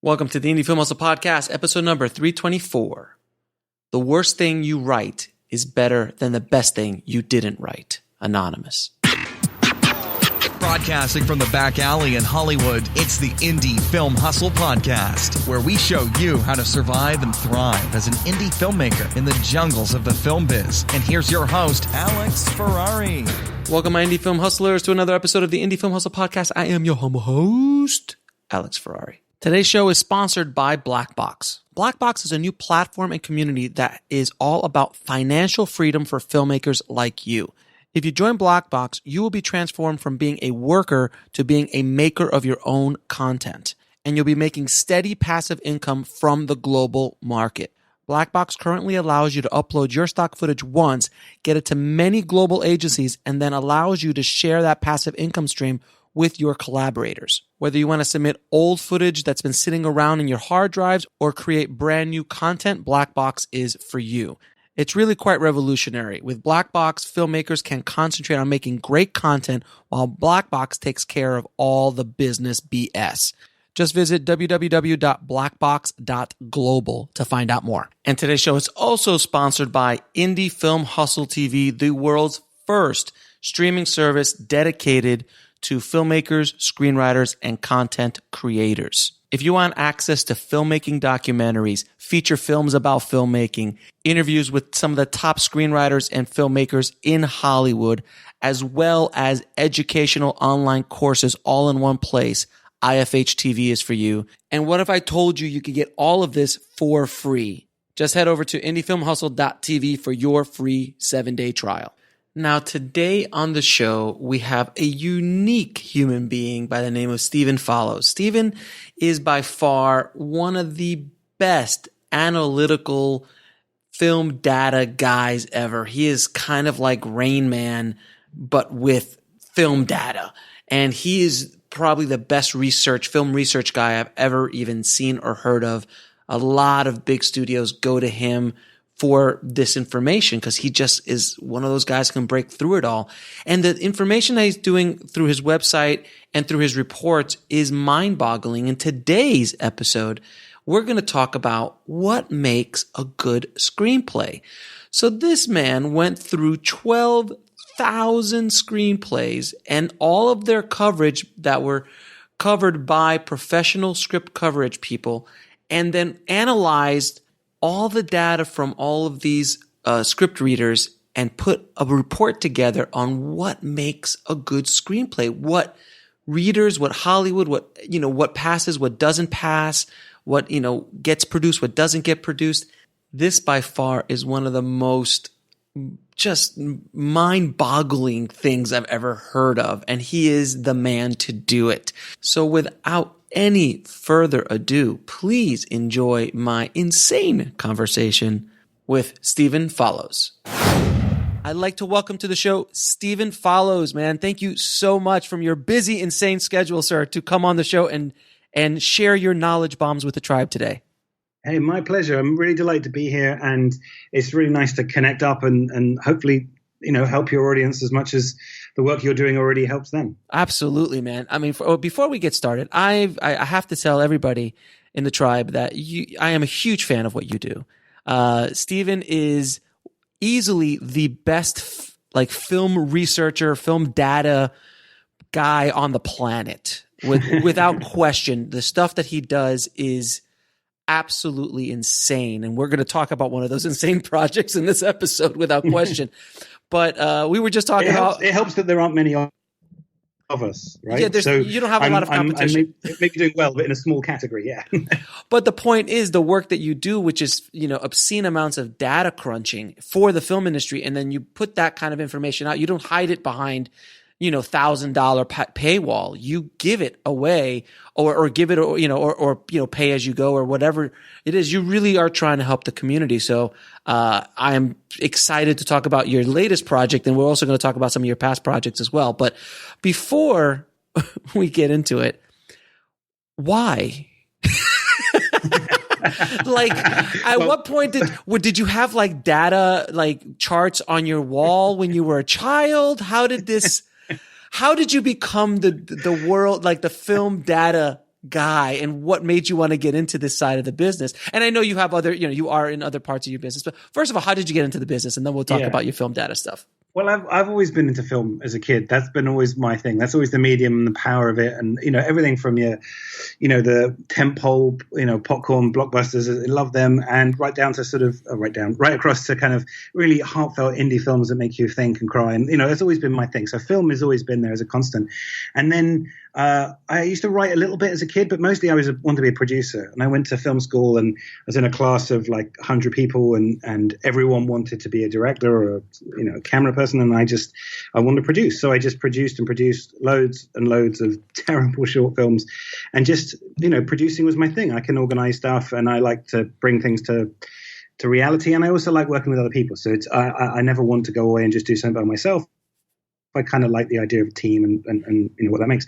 Welcome to the Indie Film Hustle Podcast, episode number 324. The worst thing you write is better than the best thing you didn't write. Anonymous. Broadcasting from the back alley in Hollywood, it's the Indie Film Hustle Podcast, where we show you how to survive and thrive as an indie filmmaker in the jungles of the film biz. And here's your host, Alex Ferrari. Welcome, my Indie Film Hustlers, to another episode of the Indie Film Hustle Podcast. I am your humble host, Alex Ferrari. Today's show is sponsored by Blackbox. Blackbox is a new platform and community that is all about financial freedom for filmmakers like you. If you join Blackbox, you will be transformed from being a worker to being a maker of your own content. And you'll be making steady passive income from the global market. Blackbox currently allows you to upload your stock footage once, get it to many global agencies, and then allows you to share that passive income stream with your collaborators. Whether you want to submit old footage that's been sitting around in your hard drives or create brand new content, Blackbox is for you. It's really quite revolutionary. With Blackbox, filmmakers can concentrate on making great content while Blackbox takes care of all the business BS. Just visit www.blackbox.global to find out more. And today's show is also sponsored by Indie Film Hustle TV, the world's first streaming service dedicated to filmmakers, screenwriters, and content creators. If you want access to filmmaking documentaries, feature films about filmmaking, interviews with some of the top screenwriters and filmmakers in Hollywood, as well as educational online courses all in one place, IFH TV is for you. And what if I told you could get all of this for free? Just head over to indiefilmhustle.tv for your free 7-day trial. Now, today on the show, we have a unique human being by the name of Stephen Follows. Stephen is by far one of the best analytical film data guys ever. He is kind of like Rain Man, but with film data. And he is probably the best film research guy I've ever even seen or heard of. A lot of big studios go to him for this information because he just is one of those guys who can break through it all. And the information that he's doing through his website and through his reports is mind-boggling. In today's episode, we're going to talk about what makes a good screenplay. So this man went through 12,000 screenplays and all of their coverage that were covered by professional script coverage people, and then analyzed all the data from all of these script readers and put a report together on what makes a good screenplay, what readers, what Hollywood, what passes, what doesn't pass, what, gets produced, what doesn't get produced. This by far is one of the most just mind-boggling things I've ever heard of. And he is the man to do it. So without any further ado, please enjoy my insane conversation with Stephen Follows. I'd like to welcome to the show Stephen Follows, man. Thank you so much from your busy, insane schedule, sir, to come on the show and share your knowledge bombs with the tribe today. Hey, my pleasure. I'm really delighted to be here, and it's really nice to connect up and hopefully, help your audience as much as the work you're doing already helps them. Absolutely, man. I mean, before we get started, I have to tell everybody in the tribe that I am a huge fan of what you do. Stephen is easily the best film researcher, film data guy on the planet, without question. The stuff that he does is absolutely insane, and we're going to talk about one of those insane projects in this episode without question. But we were just talking about... It helps that there aren't many of us, right? Yeah, so you don't have a lot of competition. I'm maybe doing well, but in a small category, yeah. But the point is the work that you do, which is, obscene amounts of data crunching for the film industry, and then you put that kind of information out. You don't hide it behind, $1,000 paywall. You give it away or give it, or pay as you go or whatever it is. You really are trying to help the community. So I am excited to talk about your latest project, and we're also going to talk about some of your past projects as well. But before we get into it, why? What point did you have data charts on your wall when you were a child? How did you become the world, the film data guy, and what made you want to get into this side of the business? And I know you have other, you are in other parts of your business, but first of all, how did you get into the business? And then we'll talk about your film data stuff. Well, I've always been into film as a kid. That's been always my thing. That's always the medium and the power of it. And, everything from the tentpole, popcorn blockbusters, I love them. And right down to right across to kind of really heartfelt indie films that make you think and cry. And, it's always been my thing. So film has always been there as a constant. And then I used to write a little bit as a kid, but mostly I wanted to be a producer. And I went to film school and I was in a class of like 100 people and everyone wanted to be a director or a camera person. And I wanted to produce. So I just produced loads and loads of terrible short films. And just, producing was my thing. I can organize stuff and I like to bring things to reality. And I also like working with other people. So I never want to go away and just do something by myself. I kind of like the idea of a team and what that makes.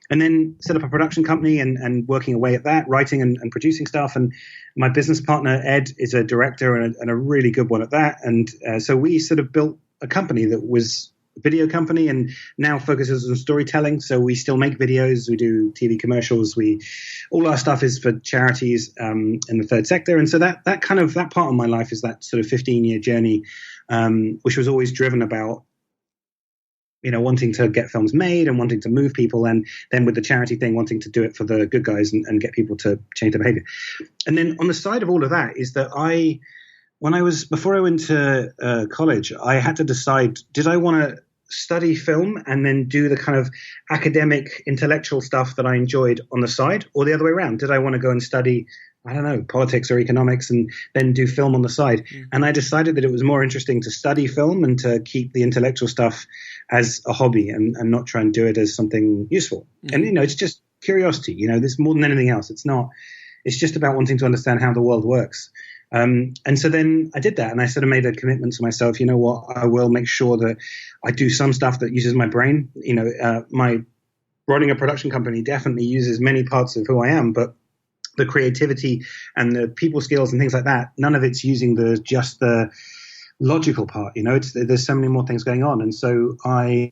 And then set up a production company and working away at that, writing and producing stuff. And my business partner, Ed, is a director and a really good one at that. And so we sort of built a company that was a video company and now focuses on storytelling. So we still make videos. We do TV commercials. All our stuff is for charities in the third sector. And so that part of my life is that sort of 15-year journey, which was always driven about wanting to get films made and wanting to move people. And then with the charity thing, wanting to do it for the good guys and get people to change their behavior. And then on the side of all of that is that before I went to college, I had to decide, did I want to study film and then do the kind of academic intellectual stuff that I enjoyed on the side, or the other way around? Did I want to go and study, I don't know, politics or economics and then do film on the side? And I decided that it was more interesting to study film and to keep the intellectual stuff as a hobby and not try and do it as something useful. And, it's just curiosity, there's more than anything else. It's just about wanting to understand how the world works. And so then I did that and I sort of made a commitment to myself, I will make sure that I do some stuff that uses my brain. My running a production company definitely uses many parts of who I am, but the creativity and the people skills and things like that, none of it's using just the logical part. There's so many more things going on. And so I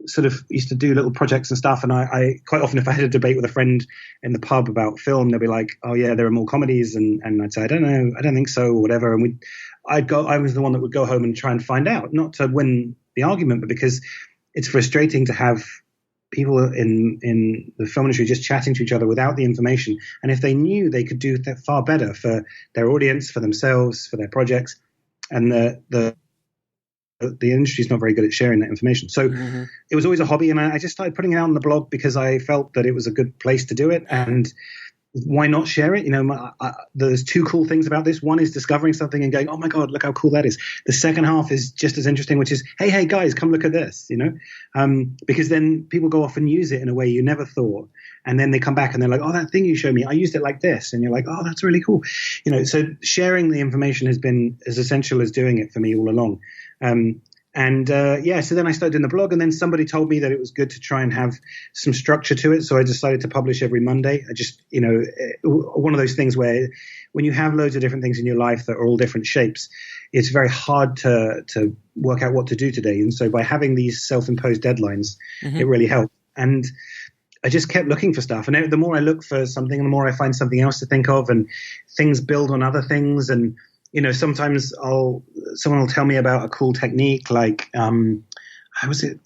sort of used to do little projects and stuff. And I quite often, if I had a debate with a friend in the pub about film, they'll be like, oh yeah, there are more comedies. And I'd say, I don't know, I don't think so, or whatever. And I was the one that would go home and try and find out, not to win the argument, but because it's frustrating to have people in the film industry just chatting to each other without the information. And if they knew, they could do that far better for their audience, for themselves, for their projects. And the industry is not very good at sharing that information. So it was always a hobby. And I just started putting it out on the blog because I felt that it was a good place to do it. And why not share it? There's two cool things about this. One is discovering something and going, oh my God, look how cool that is. The second half is just as interesting, which is, hey guys, come look at this, because then people go off and use it in a way you never thought. And then they come back and they're like, oh, that thing you showed me, I used it like this. And you're like, oh, that's really cool. So sharing the information has been as essential as doing it for me all along. So then I started doing the blog, and then somebody told me that it was good to try and have some structure to it. So I decided to publish every Monday. I just, one of those things where when you have loads of different things in your life that are all different shapes, it's very hard to work out what to do today. And so by having these self-imposed deadlines, it really helped. And I just kept looking for stuff. And the more I look for something, the more I find something else to think of, and things build on other things. And sometimes someone will tell me about a cool technique. Like, a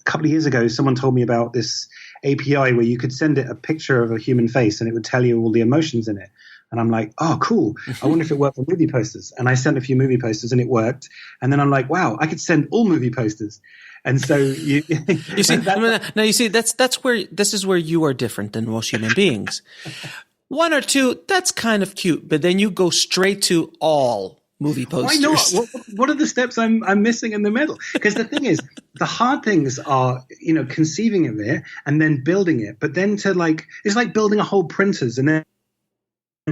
couple of years ago, someone told me about this API where you could send it a picture of a human face and it would tell you all the emotions in it. And I'm like, oh, cool. I wonder if it worked for movie posters. And I sent a few movie posters and it worked. And then I'm like, wow, I could send all movie posters. And so you see, this is where you are different than most human beings. One or two, that's kind of cute, but then you go straight to all movie posters. Why not? What are the steps I'm missing in the middle? Because the thing is, the hard things are, conceiving of it and then building it. But then it's like building a whole printers and then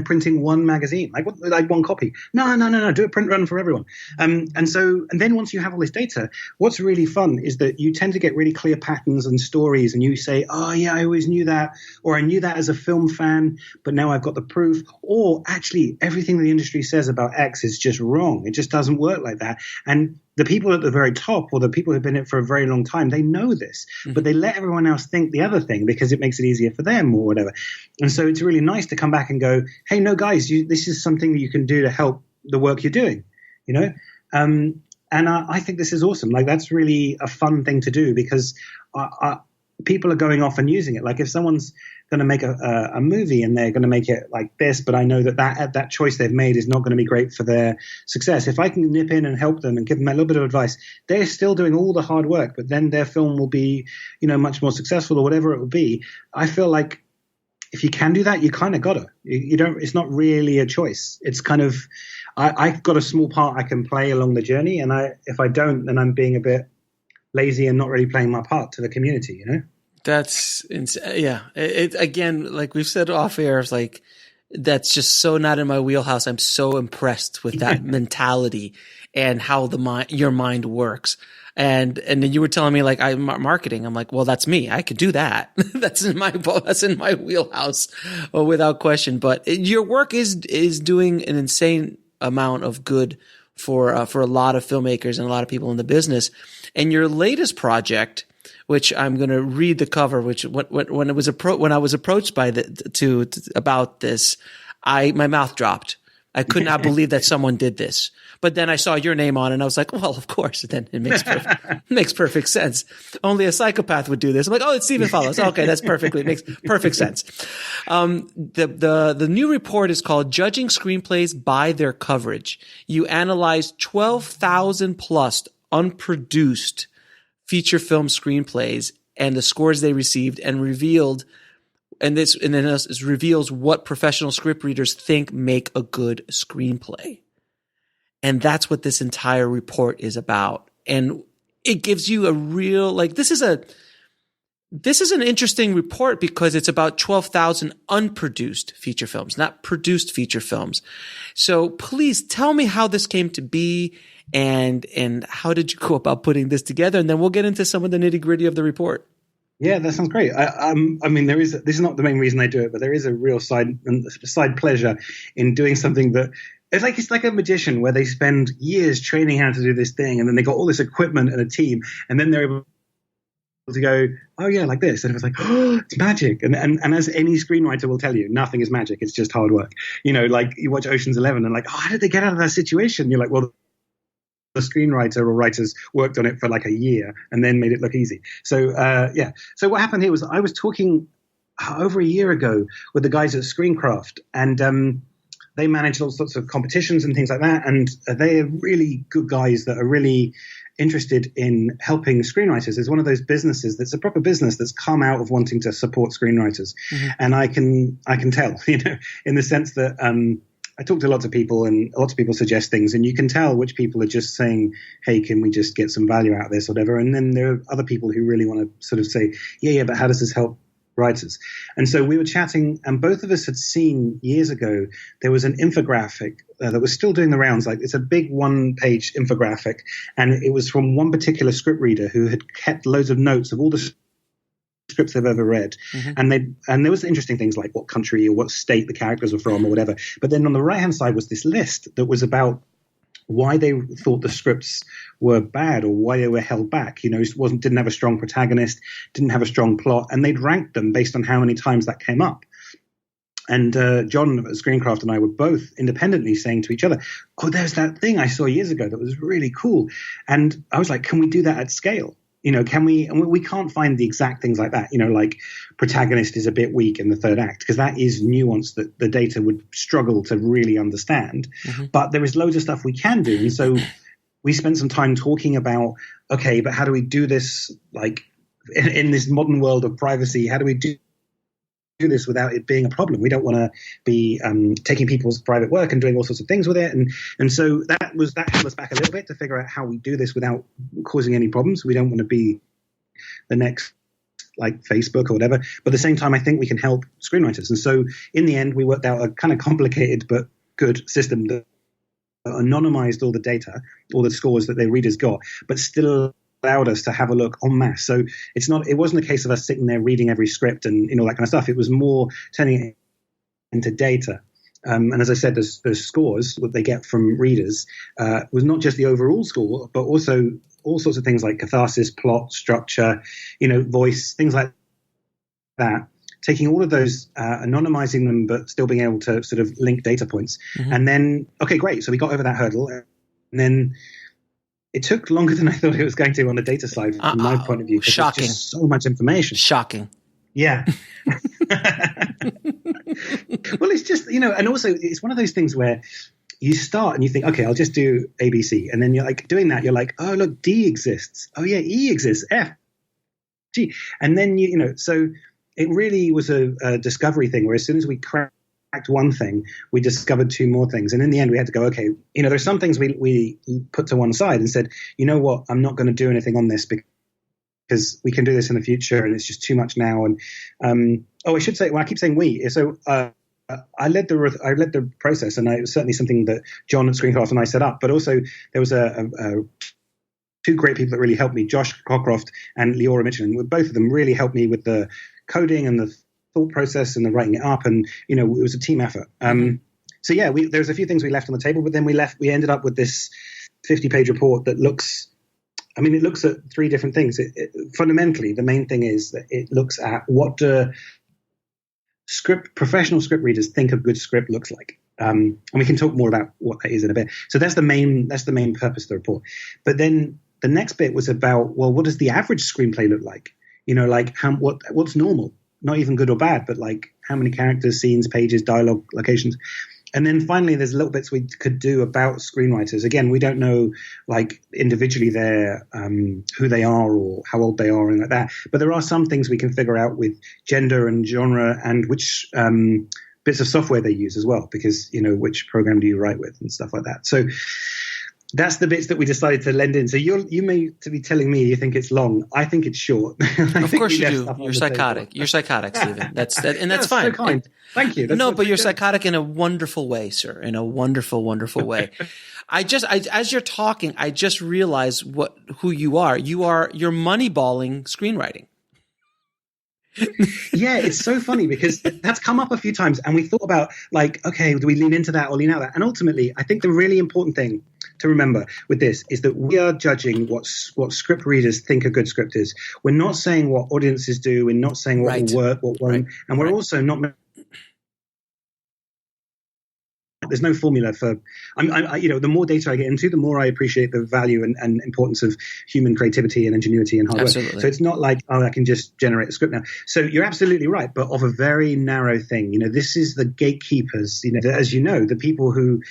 printing one magazine, like one copy. No. Do a print run for everyone. And then once you have all this data, what's really fun is that you tend to get really clear patterns and stories, and you say, oh yeah, I always knew that, or I knew that as a film fan, but now I've got the proof. Or actually, everything the industry says about X is just wrong. It just doesn't work like that. And the people at the very top, or the people who've been in it for a very long time, they know this, but they let everyone else think the other thing because it makes it easier for them or whatever. And so it's really nice to come back and go, hey, no, guys, this is something that you can do to help the work you're doing, you know? And I think this is awesome. Like, that's really a fun thing to do because people are going off and using it. Like, if someone's going to make a movie and they're going to make it like this, but I know that choice they've made is not going to be great for their success. If I can nip in and help them and give them a little bit of advice, they're still doing all the hard work, but then their film will be, you know, much more successful or whatever it will be. I feel like if you can do that, you kind of got to. You don't. It's not really a choice. It's kind of, I've got a small part I can play along the journey, and if I don't, then I'm being a bit lazy and not really playing my part to the community, you know? That's yeah. It again, like we've said off air, it's like that's just so not in my wheelhouse. I'm so impressed with that mentality and how your mind works. And then you were telling me like I'm marketing. I'm like, well, that's me. I could do that. that's in my wheelhouse, without question. But your work is doing an insane amount of good for a lot of filmmakers and a lot of people in the business. And your latest project, which I'm going to read the cover, which when I was approached by about this, my mouth dropped. I could not believe that someone did this. But then I saw your name on it, and I was like, well, of course. Then it makes perfect sense. Only a psychopath would do this. I'm like, oh, it's Stephen Follows. Okay, it makes perfect sense. The new report is called Judging Screenplays by Their Coverage. You analyzed 12,000 plus unproduced feature film screenplays and the scores they received, and reveals what professional script readers think make a good screenplay. And that's what this entire report is about. And it gives you a real, like, this is an interesting report because it's about 12,000 unproduced feature films, not produced feature films. So please tell me how this came to be and how did you go about putting this together? And then we'll get into some of the nitty gritty of the report. Yeah, that sounds great. I mean, this is not the main reason I do it, but there is a real side pleasure in doing something that it's like a magician where they spend years training how to do this thing, and then they got all this equipment and a team, and then they're able to go, oh yeah, like this, and it was like, oh, it's magic. And as any screenwriter will tell you, nothing is magic. It's just hard work. You know, like you watch Ocean's 11 and like, oh, how did they get out of that situation? You're like, well, the screenwriter or writers worked on it for like a year and then made it look easy. So yeah. So what happened here was I was talking over a year ago with the guys at Screencraft, and they manage all sorts of competitions and things like that. And they are really good guys that are really interested in helping screenwriters. It's one of those businesses that's a proper business that's come out of wanting to support screenwriters. Mm-hmm. And I can tell, you know, in the sense that I talk to lots of people and lots of people suggest things, and you can tell which people are just saying, hey, can we just get some value out of this or whatever? And then there are other people who really want to sort of say, yeah, but how does this help writers? And so we were chatting, and both of us had seen years ago, there was an infographic that was still doing the rounds. Like, it's a big one-page infographic, and it was from one particular script reader who had kept loads of notes of all the scripts they've ever read. Mm-hmm. And there was interesting things like what country or what state the characters were from or whatever. But then on the right-hand side was this list that was about why they thought the scripts were bad or why they were held back. You know, didn't have a strong protagonist, didn't have a strong plot, and they'd ranked them based on how many times that came up. And John at Screencraft and I were both independently saying to each other, oh, there's that thing I saw years ago that was really cool. And I was like, can we do that at scale? You know, can we? And we can't find the exact things like that, you know, like protagonist is a bit weak in the third act, because that is nuance that the data would struggle to really understand. Mm-hmm. But there is loads of stuff we can do. And so we spent some time talking about, okay, but how do we do this, like in this modern world of privacy? How do we do this without it being a problem? We don't want to be taking people's private work and doing all sorts of things with it. And so that held us back a little bit to figure out how we do this without causing any problems. We don't want to be the next like Facebook or whatever. But at the same time, I think we can help screenwriters. And so in the end, we worked out a kind of complicated but good system that anonymized all the data, all the scores that their readers got, but still allowed us to have a look en masse. So it wasn't a case of us sitting there reading every script and, you know, that kind of stuff. It was more turning it into data. and as I said, those scores, what they get from readers, was not just the overall score, but also all sorts of things like catharsis, plot, structure, voice, things like that. Taking all of those, anonymizing them, but still being able to sort of link data points. Mm-hmm. And then, okay, great. So we got over that hurdle. And then it took longer than I thought it was going to on the data side from my point of view. Shocking. There's just so much information. Shocking. Yeah. Well, it's just, and also it's one of those things where you start and you think, okay, I'll just do ABC. And then you're like doing that. You're like, oh, look, D exists. Oh, yeah, E exists. F, G. And then, so it really was a discovery thing where as soon as we cracked one thing, we discovered two more things. And in the end, we had to go, okay, there's some things we put to one side and said, you know what, I'm not going to do anything on this because we can do this in the future and it's just too much now. And I should say, I keep saying we. So I led the process, and it was certainly something that John at Screencraft and I set up. But also there was two great people that really helped me, Josh Cockcroft and Leora Michelin. Both of them really helped me with the coding and the thought process and the writing it up, and it was a team effort. So yeah, there was a few things we left on the table, but then we ended up with this 50-page report that looks at three different things. Fundamentally, the main thing is that it looks at what professional script readers think a good script looks like. And we can talk more about what that is in a bit. So that's the main purpose of the report. But then the next bit was about, well, what does the average screenplay look like? Like what's normal, not even good or bad, but like how many characters, scenes, pages, dialogue, locations. And then finally, there's little bits we could do about screenwriters. Again, we don't know like individually who they are or how old they are and like that. But there are some things we can figure out with gender and genre and which bits of software they use as well, because which program do you write with and stuff like that. So that's the bits that we decided to lend in. So you may be telling me you think it's long. I think it's short. Of course you do. You're psychotic. You're psychotic, Stephen. That's fine. So kind. Thank you. But you're psychotic in a wonderful way, sir. In a wonderful, wonderful way. As you're talking, I just realized who you are. You're moneyballing screenwriting. Yeah, it's so funny because that's come up a few times, and we thought about like, okay, do we lean into that or lean out of that? And ultimately, I think the really important thing to remember with this is that we are judging what script readers think a good script is. We're not saying what audiences do. We're not saying what will work, what won't, and we're also not. There's no formula for. The more data I get into, the more I appreciate the value and importance of human creativity and ingenuity and hard work. Absolutely. So it's not like, I can just generate a script now. So you're absolutely right, but of a very narrow thing. This is the gatekeepers. As you know, the people who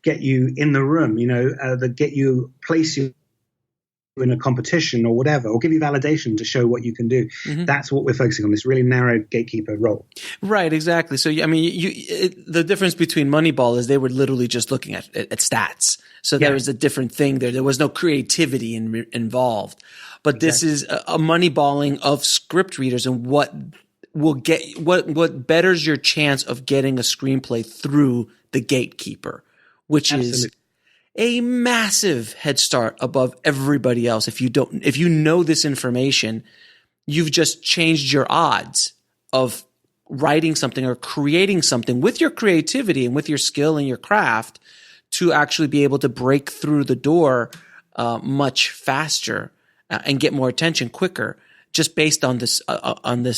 get you in the room. That get you, place you in a competition or whatever, or give you validation to show what you can do. Mm-hmm. That's what we're focusing on, this really narrow gatekeeper role. Right, exactly. So, the difference between Moneyball is they were literally just looking at stats. So there was a different thing there. There was no creativity involved. But this is a moneyballing of script readers and what betters your chance of getting a screenplay through the gatekeeper, which is a massive head start above everybody else. If you know this information, you've just changed your odds of writing something or creating something with your creativity and with your skill and your craft to actually be able to break through the door much faster and get more attention quicker, just based on this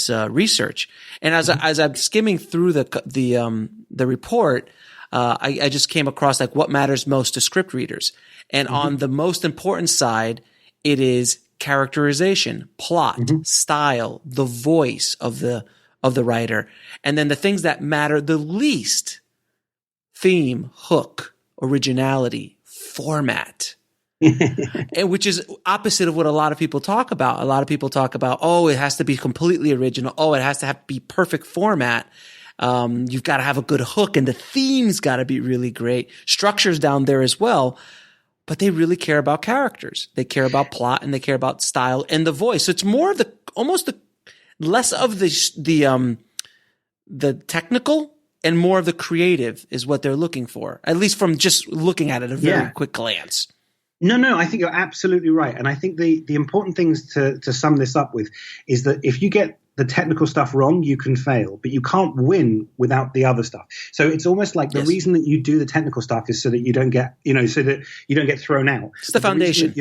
research. And as I'm skimming through the report, I just came across like what matters most to script readers. And on the most important side, it is characterization, plot, style, the voice of the writer. And then the things that matter the least: theme, hook, originality, format. And which is opposite of what a lot of people talk about. A lot of people talk about, it has to be completely original. It has to be perfect format. You've got to have a good hook, and the theme's got to be really great. Structure's down there as well, but they really care about characters. They care about plot, and they care about style and the voice. So it's more of less of the technical and more of the creative is what they're looking for, at least from just looking at it a very quick glance. No, I think you're absolutely right. And I think the important things to sum this up with is that if you get the technical stuff wrong, you can fail, but you can't win without the other stuff. So it's almost like the reason that you do the technical stuff is so that you don't get, so that you don't get thrown out. It's the foundation.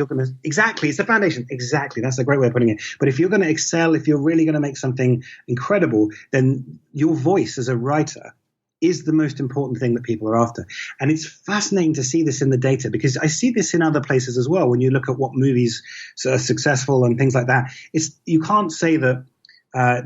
Exactly. It's the foundation. Exactly. That's a great way of putting it. But if you're going to excel, if you're really going to make something incredible, then your voice as a writer is the most important thing that people are after. And it's fascinating to see this in the data, because I see this in other places as well. When you look at what movies are successful and things like that, you can't say that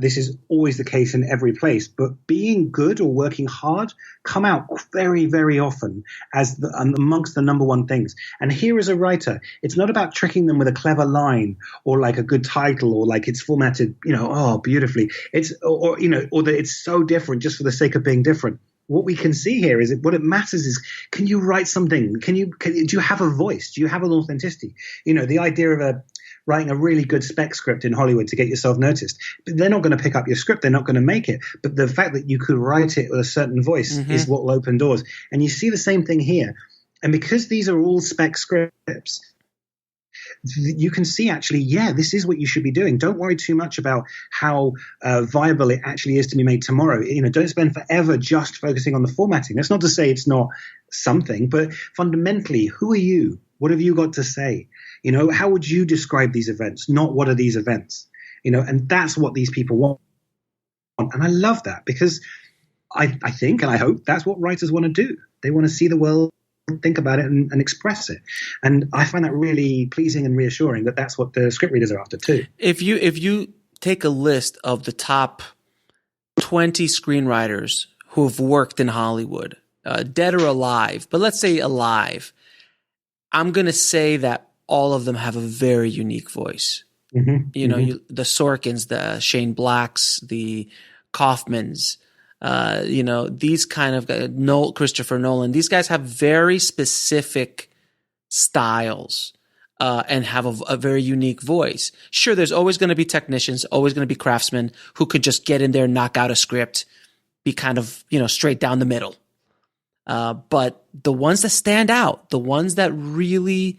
this is always the case in every place, but being good or working hard come out very, very often as amongst the number one things. And here as a writer, it's not about tricking them with a clever line or like a good title or like it's formatted, beautifully. Or that it's so different just for the sake of being different. What we can see here is that what it matters is, can you write something? Do you have a voice? Do you have an authenticity? The idea of writing a really good spec script in Hollywood to get yourself noticed. But they're not going to pick up your script. They're not going to make it. But the fact that you could write it with a certain voice is what will open doors. And you see the same thing here. And because these are all spec scripts, you can see actually, this is what you should be doing. Don't worry too much about how viable it actually is to be made tomorrow. Don't spend forever just focusing on the formatting. That's not to say it's not something, but fundamentally, who are you? What have you got to say? How would you describe these events? Not what are these events? And that's what these people want. And I love that, because I think and I hope that's what writers want to do. They want to see the world, think about it, and express it. And I find that really pleasing and reassuring that that's what the script readers are after too. If you take a list of the top 20 screenwriters who have worked in Hollywood, dead or alive, but let's say alive, I'm going to say that all of them have a very unique voice. The Sorkins, the Shane Blacks, the Kaufmans, these kind of Christopher Nolan, these guys have very specific styles and have a very unique voice. Sure, there's always going to be technicians, always going to be craftsmen who could just get in there, knock out a script, be kind of, straight down the middle. But the ones that stand out, the ones that really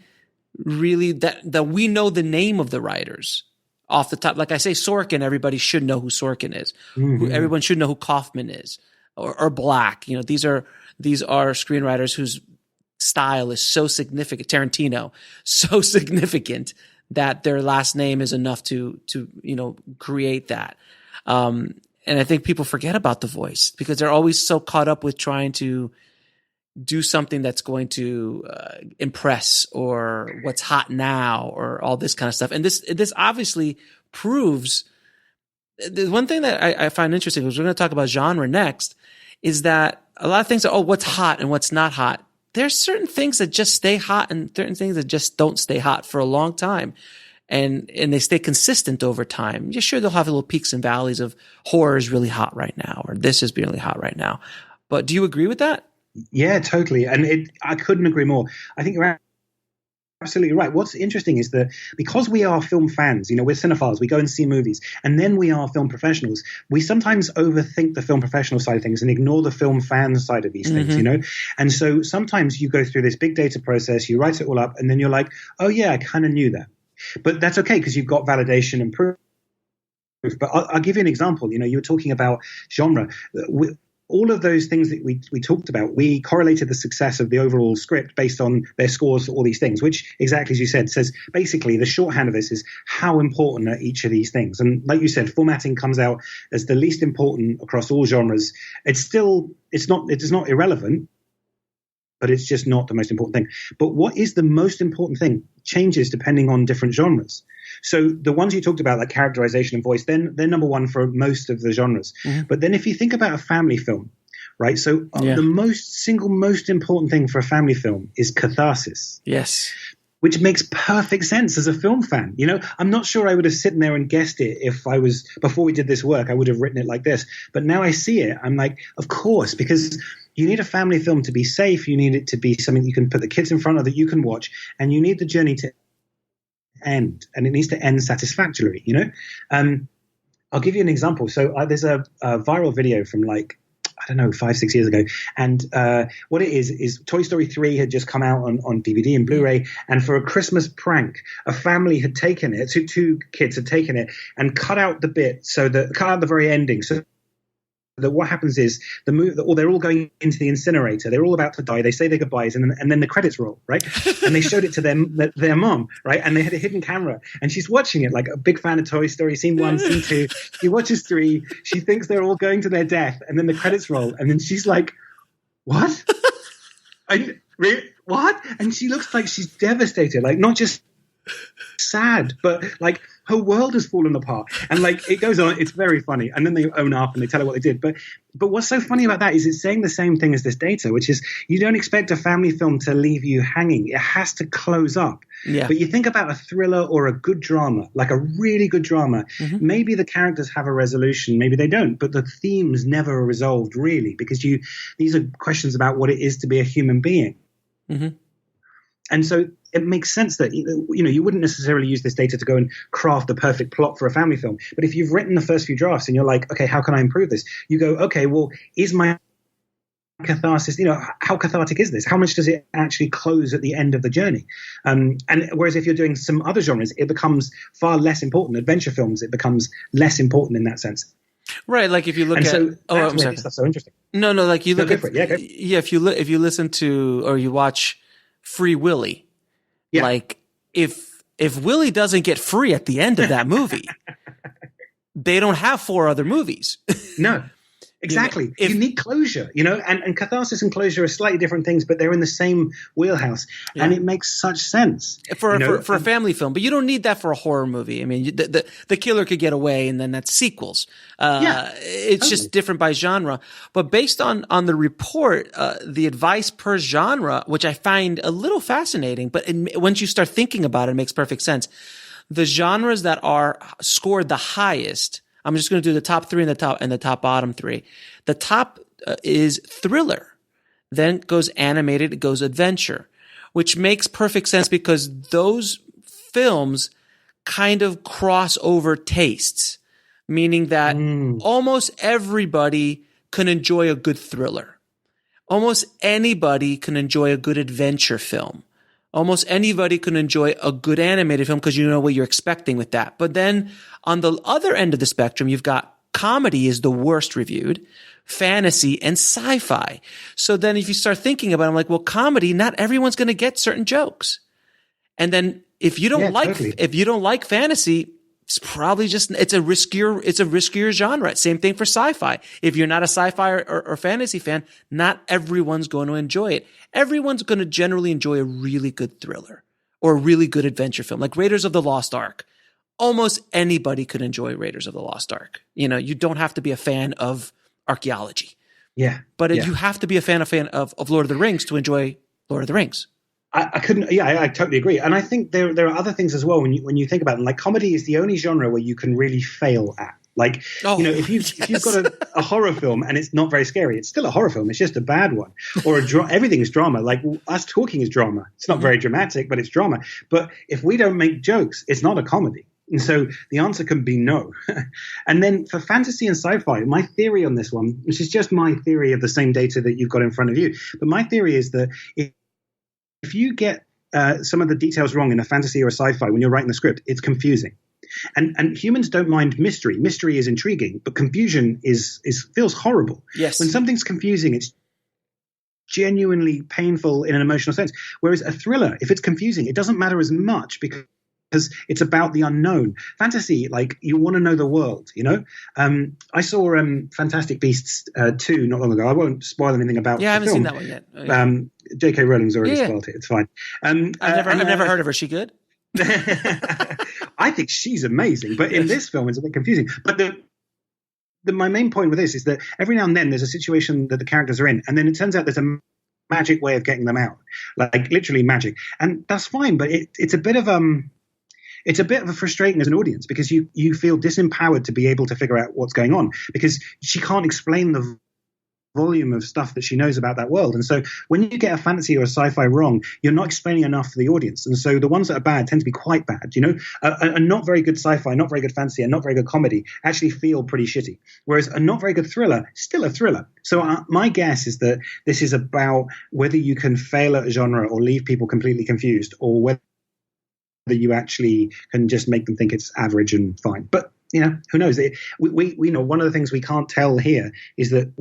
that we know the name of the writers off the top, like I say, Sorkin, everybody should know who Sorkin is. Everyone should know who Kaufman is, or Black. These are screenwriters whose style is so significant. Tarantino, so significant that their last name is enough to create that. And I think people forget about the voice because they're always so caught up with trying to do something that's going to impress, or what's hot now, or all this kind of stuff. And this obviously proves the one thing that I find interesting, because we're going to talk about genre next, is that a lot of things are, what's hot and what's not hot. There's certain things that just stay hot and certain things that just don't stay hot for a long time. And they stay consistent over time. You're sure they'll have little peaks and valleys of horror is really hot right now, or this is really hot right now. But do you agree with that? Yeah, totally. And I couldn't agree more. I think you're absolutely right. What's interesting is that because we are film fans, we're cinephiles, we go and see movies, and then we are film professionals, we sometimes overthink the film professional side of things and ignore the film fan side of these things, And so sometimes you go through this big data process, you write it all up, and then you're like, oh yeah, I kind of knew that. But that's okay, because you've got validation and proof. But I'll give you an example. You were talking about genre. All of those things that we talked about, we correlated the success of the overall script based on their scores for all these things, which, exactly as you said, says basically the shorthand of this is how important are each of these things. And like you said, formatting comes out as the least important across all genres. It is not irrelevant, but it's just not the most important thing. But what is the most important thing changes depending on different genres. So the ones you talked about, like characterization and voice, they're number one for most of the genres. But then if you think about a family film, right? So the single most important thing for a family film is catharsis. Yes. Which makes perfect sense as a film fan. I'm not sure I would have sitting there and guessed it before we did this work, I would have written it like this. But now I see it, I'm like, of course, because you need a family film to be safe. You need it to be something you can put the kids in front of that you can watch. And you need the journey to end, and it needs to end satisfactorily, I'll give you an example. So there's a viral video from I I don't know, 5-6 years ago. And what it is Toy Story 3 had just come out on DVD and Blu-ray. And for a Christmas prank, a family had taken it, two kids had taken it and cut out the bit, cut out the very ending. So that what happens is they're all going into the incinerator. They're all about to die. They say their goodbyes, and then the credits roll, right? And they showed it to their mom, right? And they had a hidden camera, and she's watching it like a big fan of Toy Story. Scene 1, scene 2. She watches 3. She thinks they're all going to their death, and then the credits roll, and then she's like, "What? What?" And she looks like she's devastated, like not just sad, but like her world has fallen apart. And like it goes on, it's very funny. And then they own up and they tell her what they did. But what's so funny about that is it's saying the same thing as this data, which is you don't expect a family film to leave you hanging. It has to close up. Yeah. But you think about a thriller or a good drama, like a really good drama, maybe the characters have a resolution, maybe they don't, but the themes never are resolved really, because these are questions about what it is to be a human being. And so it makes sense that, you wouldn't necessarily use this data to go and craft the perfect plot for a family film. But if you've written the first few drafts and you're like, okay, how can I improve this? You go, okay, well, is my catharsis, how cathartic is this? How much does it actually close at the end of the journey? And whereas if you're doing some other genres, it becomes far less important. Adventure films, it becomes less important in that sense. Right, like if you look I'm sorry. That's so interesting. No, like you look at if you listen to or you watch Free Willy, like if Willy doesn't get free at the end of that movie, they don't have 4 other movies. No. Exactly. You need closure, and catharsis and closure are slightly different things, but they're in the same wheelhouse. Yeah. And it makes such sense. For a family film, but you don't need that for a horror movie. I mean, the killer could get away and then that's sequels. It's just different by genre. But based on the report, the advice per genre, which I find a little fascinating, but once you start thinking about it, it makes perfect sense. The genres that are scored the highest, I'm just going to do the top 3 and the top bottom 3. The top is thriller. Then goes animated, it goes adventure, which makes perfect sense because those films kind of cross over tastes, meaning that almost everybody can enjoy a good thriller. Almost anybody can enjoy a good adventure film. Almost anybody can enjoy a good animated film because you know what you're expecting with that. But then on the other end of the spectrum, you've got comedy is the worst reviewed, fantasy, and sci-fi. So then if you start thinking about it, I'm like, well, comedy, not everyone's going to get certain jokes. And then if you don't like fantasy, it's probably it's a riskier genre. Same thing for sci-fi. If you're not a sci-fi or fantasy fan, not everyone's going to enjoy it. Everyone's going to generally enjoy a really good thriller or a really good adventure film, like Raiders of the Lost Ark. Almost anybody could enjoy Raiders of the Lost Ark. You don't have to be a fan of archaeology. Yeah. But you have to be a fan of Lord of the Rings to enjoy Lord of the Rings. I couldn't. Yeah, I totally agree. And I think there are other things as well when you think about them. Like comedy is the only genre where you can really fail at. Like, if you've got a horror film and it's not very scary, it's still a horror film. It's just a bad one. Or everything is drama. Like us talking is drama. It's not very dramatic, but it's drama. But if we don't make jokes, it's not a comedy. And so the answer can be no. And then for fantasy and sci-fi, my theory on this one, which is just my theory of the same data that you've got in front of you, but my theory is that if you get some of the details wrong in a fantasy or a sci-fi when you're writing the script, it's confusing. And humans don't mind mystery. Mystery is intriguing, but confusion feels horrible. Yes. When something's confusing, it's genuinely painful in an emotional sense. Whereas a thriller, if it's confusing, it doesn't matter as much because it's about the unknown. Fantasy, like you want to know the world, I saw Fantastic Beasts 2 not long ago. I won't spoil anything about I haven't film. seen that one yet. Oh, yeah. J.K. Rowling's already spoiled it. It's fine. I've never heard of her. Is she good? I think she's amazing, but in this film it's a bit confusing. But my main point with this is that every now and then there's a situation that the characters are in, and then it turns out there's a magic way of getting them out, like literally magic, and that's fine. But it's a bit of a frustrating as an audience because you feel disempowered to be able to figure out what's going on because she can't explain the volume of stuff that she knows about that world. And so when you get a fantasy or a sci-fi wrong, you're not explaining enough for the audience. And so the ones that are bad tend to be quite bad. A not very good sci-fi, not very good fantasy, and not very good comedy actually feel pretty shitty. Whereas a not very good thriller, still a thriller. So my guess is that this is about whether you can fail at a genre or leave people completely confused, or whether you actually can just make them think it's average and fine. But who knows? We know one of the things we can't tell here is that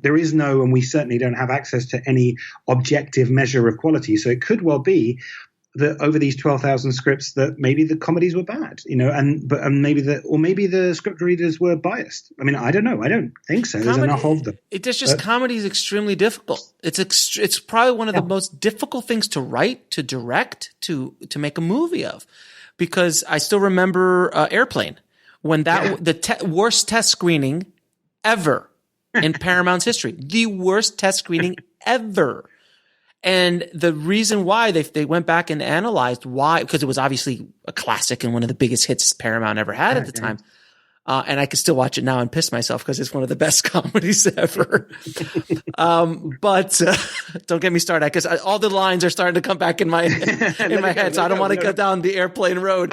there is no, and we certainly don't have access to any objective measure of quality. So it could well be that over these 12,000 scripts, that maybe the comedies were bad, maybe the script readers were biased. I mean, I don't know. I don't think so. There's enough of them. Comedy is extremely difficult. It's probably one of the most difficult things to write, to direct, to make a movie of, because I still remember Airplane. When the worst test screening ever in Paramount's history, the worst test screening ever. And the reason why they went back and analyzed why, because it was obviously a classic and one of the biggest hits Paramount ever had at the time. And I can still watch it now and piss myself because it's one of the best comedies ever. But don't get me started, because all the lines are starting to come back in my head. So I don't want to go down the Airplane road.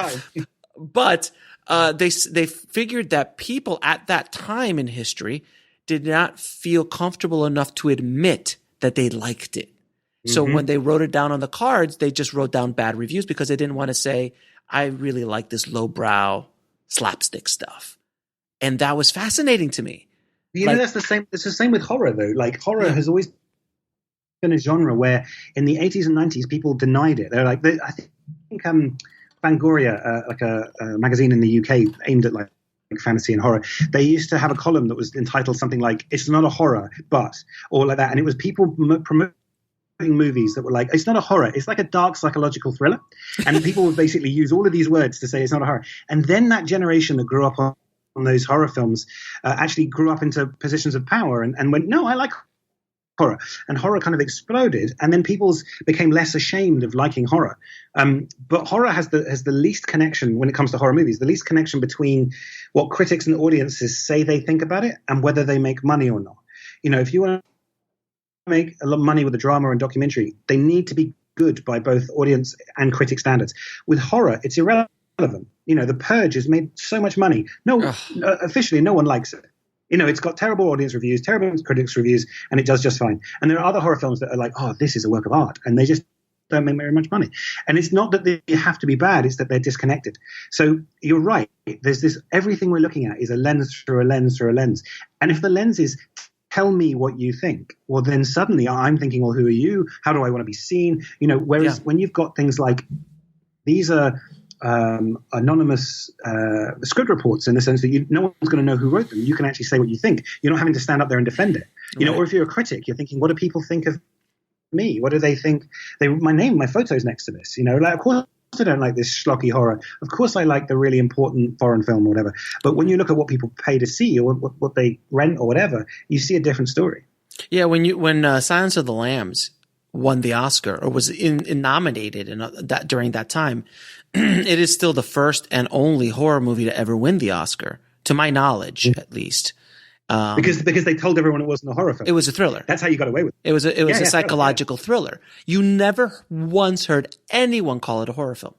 But they figured that people at that time in history did not feel comfortable enough to admit that they liked it. So when they wrote it down on the cards, they just wrote down bad reviews because they didn't want to say, I really like this lowbrow slapstick stuff. And that was fascinating to me. That's the same. It's the same with horror, though. Like, horror has always been a genre where in the 80s and 90s, people denied it. They're like, I think Fangoria, like a magazine in the UK aimed at like fantasy and horror, they used to have a column that was entitled something like "It's not a horror, but," or like that, and it was people promoting movies that were like, "It's not a horror, it's like a dark psychological thriller," and people would basically use all of these words to say it's not a horror. And then that generation that grew up on those horror films actually grew up into positions of power and went, "No, I like horror," and horror kind of exploded, and then people became less ashamed of liking horror. But horror has the least connection when it comes to horror movies, the least connection between what critics and audiences say they think about it and whether they make money or not. If you want to make a lot of money with a drama and documentary, they need to be good by both audience and critic standards. With horror, it's irrelevant. The Purge has made so much money. Officially, no one likes it. It's got terrible audience reviews, terrible critics reviews, and it does just fine. And there are other horror films that are like, oh, this is a work of art, and they just don't make very much money. And it's not that they have to be bad, it's that they're disconnected. So you're right. There's this, everything we're looking at is a lens through a lens through a lens. And if the lens is, tell me what you think, well, then suddenly I'm thinking, well, who are you? How do I want to be seen? Whereas when you've got things like, these are anonymous script reports, in the sense that no one's going to know who wrote them. You can actually say what you think. You're not having to stand up there and defend it. Or if you're a critic, you're thinking, what do people think of me? What do they think? My photo's next to this. Of course I don't like this schlocky horror. Of course I like the really important foreign film or whatever. But when you look at what people pay to see, or what they rent or whatever, you see a different story. Yeah, when Silence of the Lambs won the Oscar, or was nominated during that time, it is still the first and only horror movie to ever win the Oscar, to my knowledge, at least. Because they told everyone it wasn't a horror film. It was a thriller. That's how you got away with it. It was a psychological thriller. You never once heard anyone call it a horror film,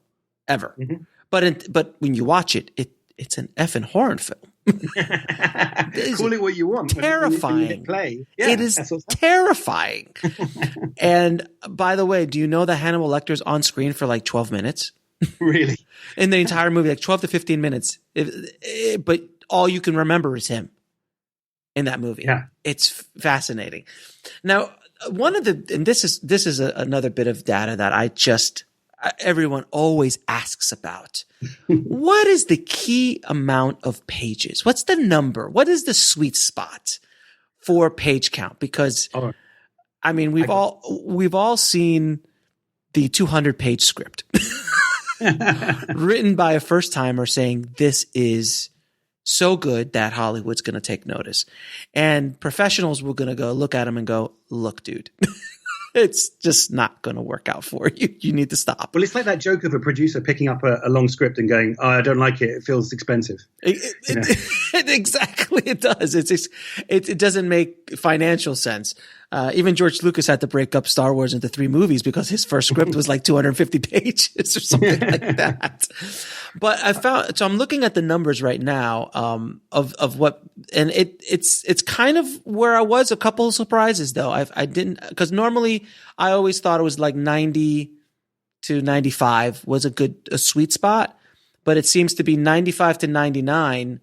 ever. Mm-hmm. But when you watch it, it's an effing horror film. Call it what you want. Terrifying. It is terrifying. And by the way, do you know that Hannibal Lecter's on screen for like 12 minutes? Really? In the entire movie, like 12 to 15 minutes. But all you can remember is him in that movie. Yeah. It's fascinating. Now, this is another bit of data that everyone always asks about. What is the key amount of pages? What's the number? What is the sweet spot for page count? Because we've all seen the 200-page script written by a first timer saying this is so good that Hollywood's going to take notice. And professionals were going to go look at him and go, look, dude, it's just not going to work out for you. You need to stop. Well, it's like that joke of a producer picking up a long script and going, "Oh, I don't like it. It feels expensive." Exactly, it does. It doesn't make financial sense. Even George Lucas had to break up Star Wars into 3 movies because his first script was like 250 pages or something like that. But so I'm looking at the numbers right now, of what, and it's kind of where I was. A couple of surprises though. I didn't, because normally I always thought it was like 90 to 95 was a sweet spot, but it seems to be 95 to 99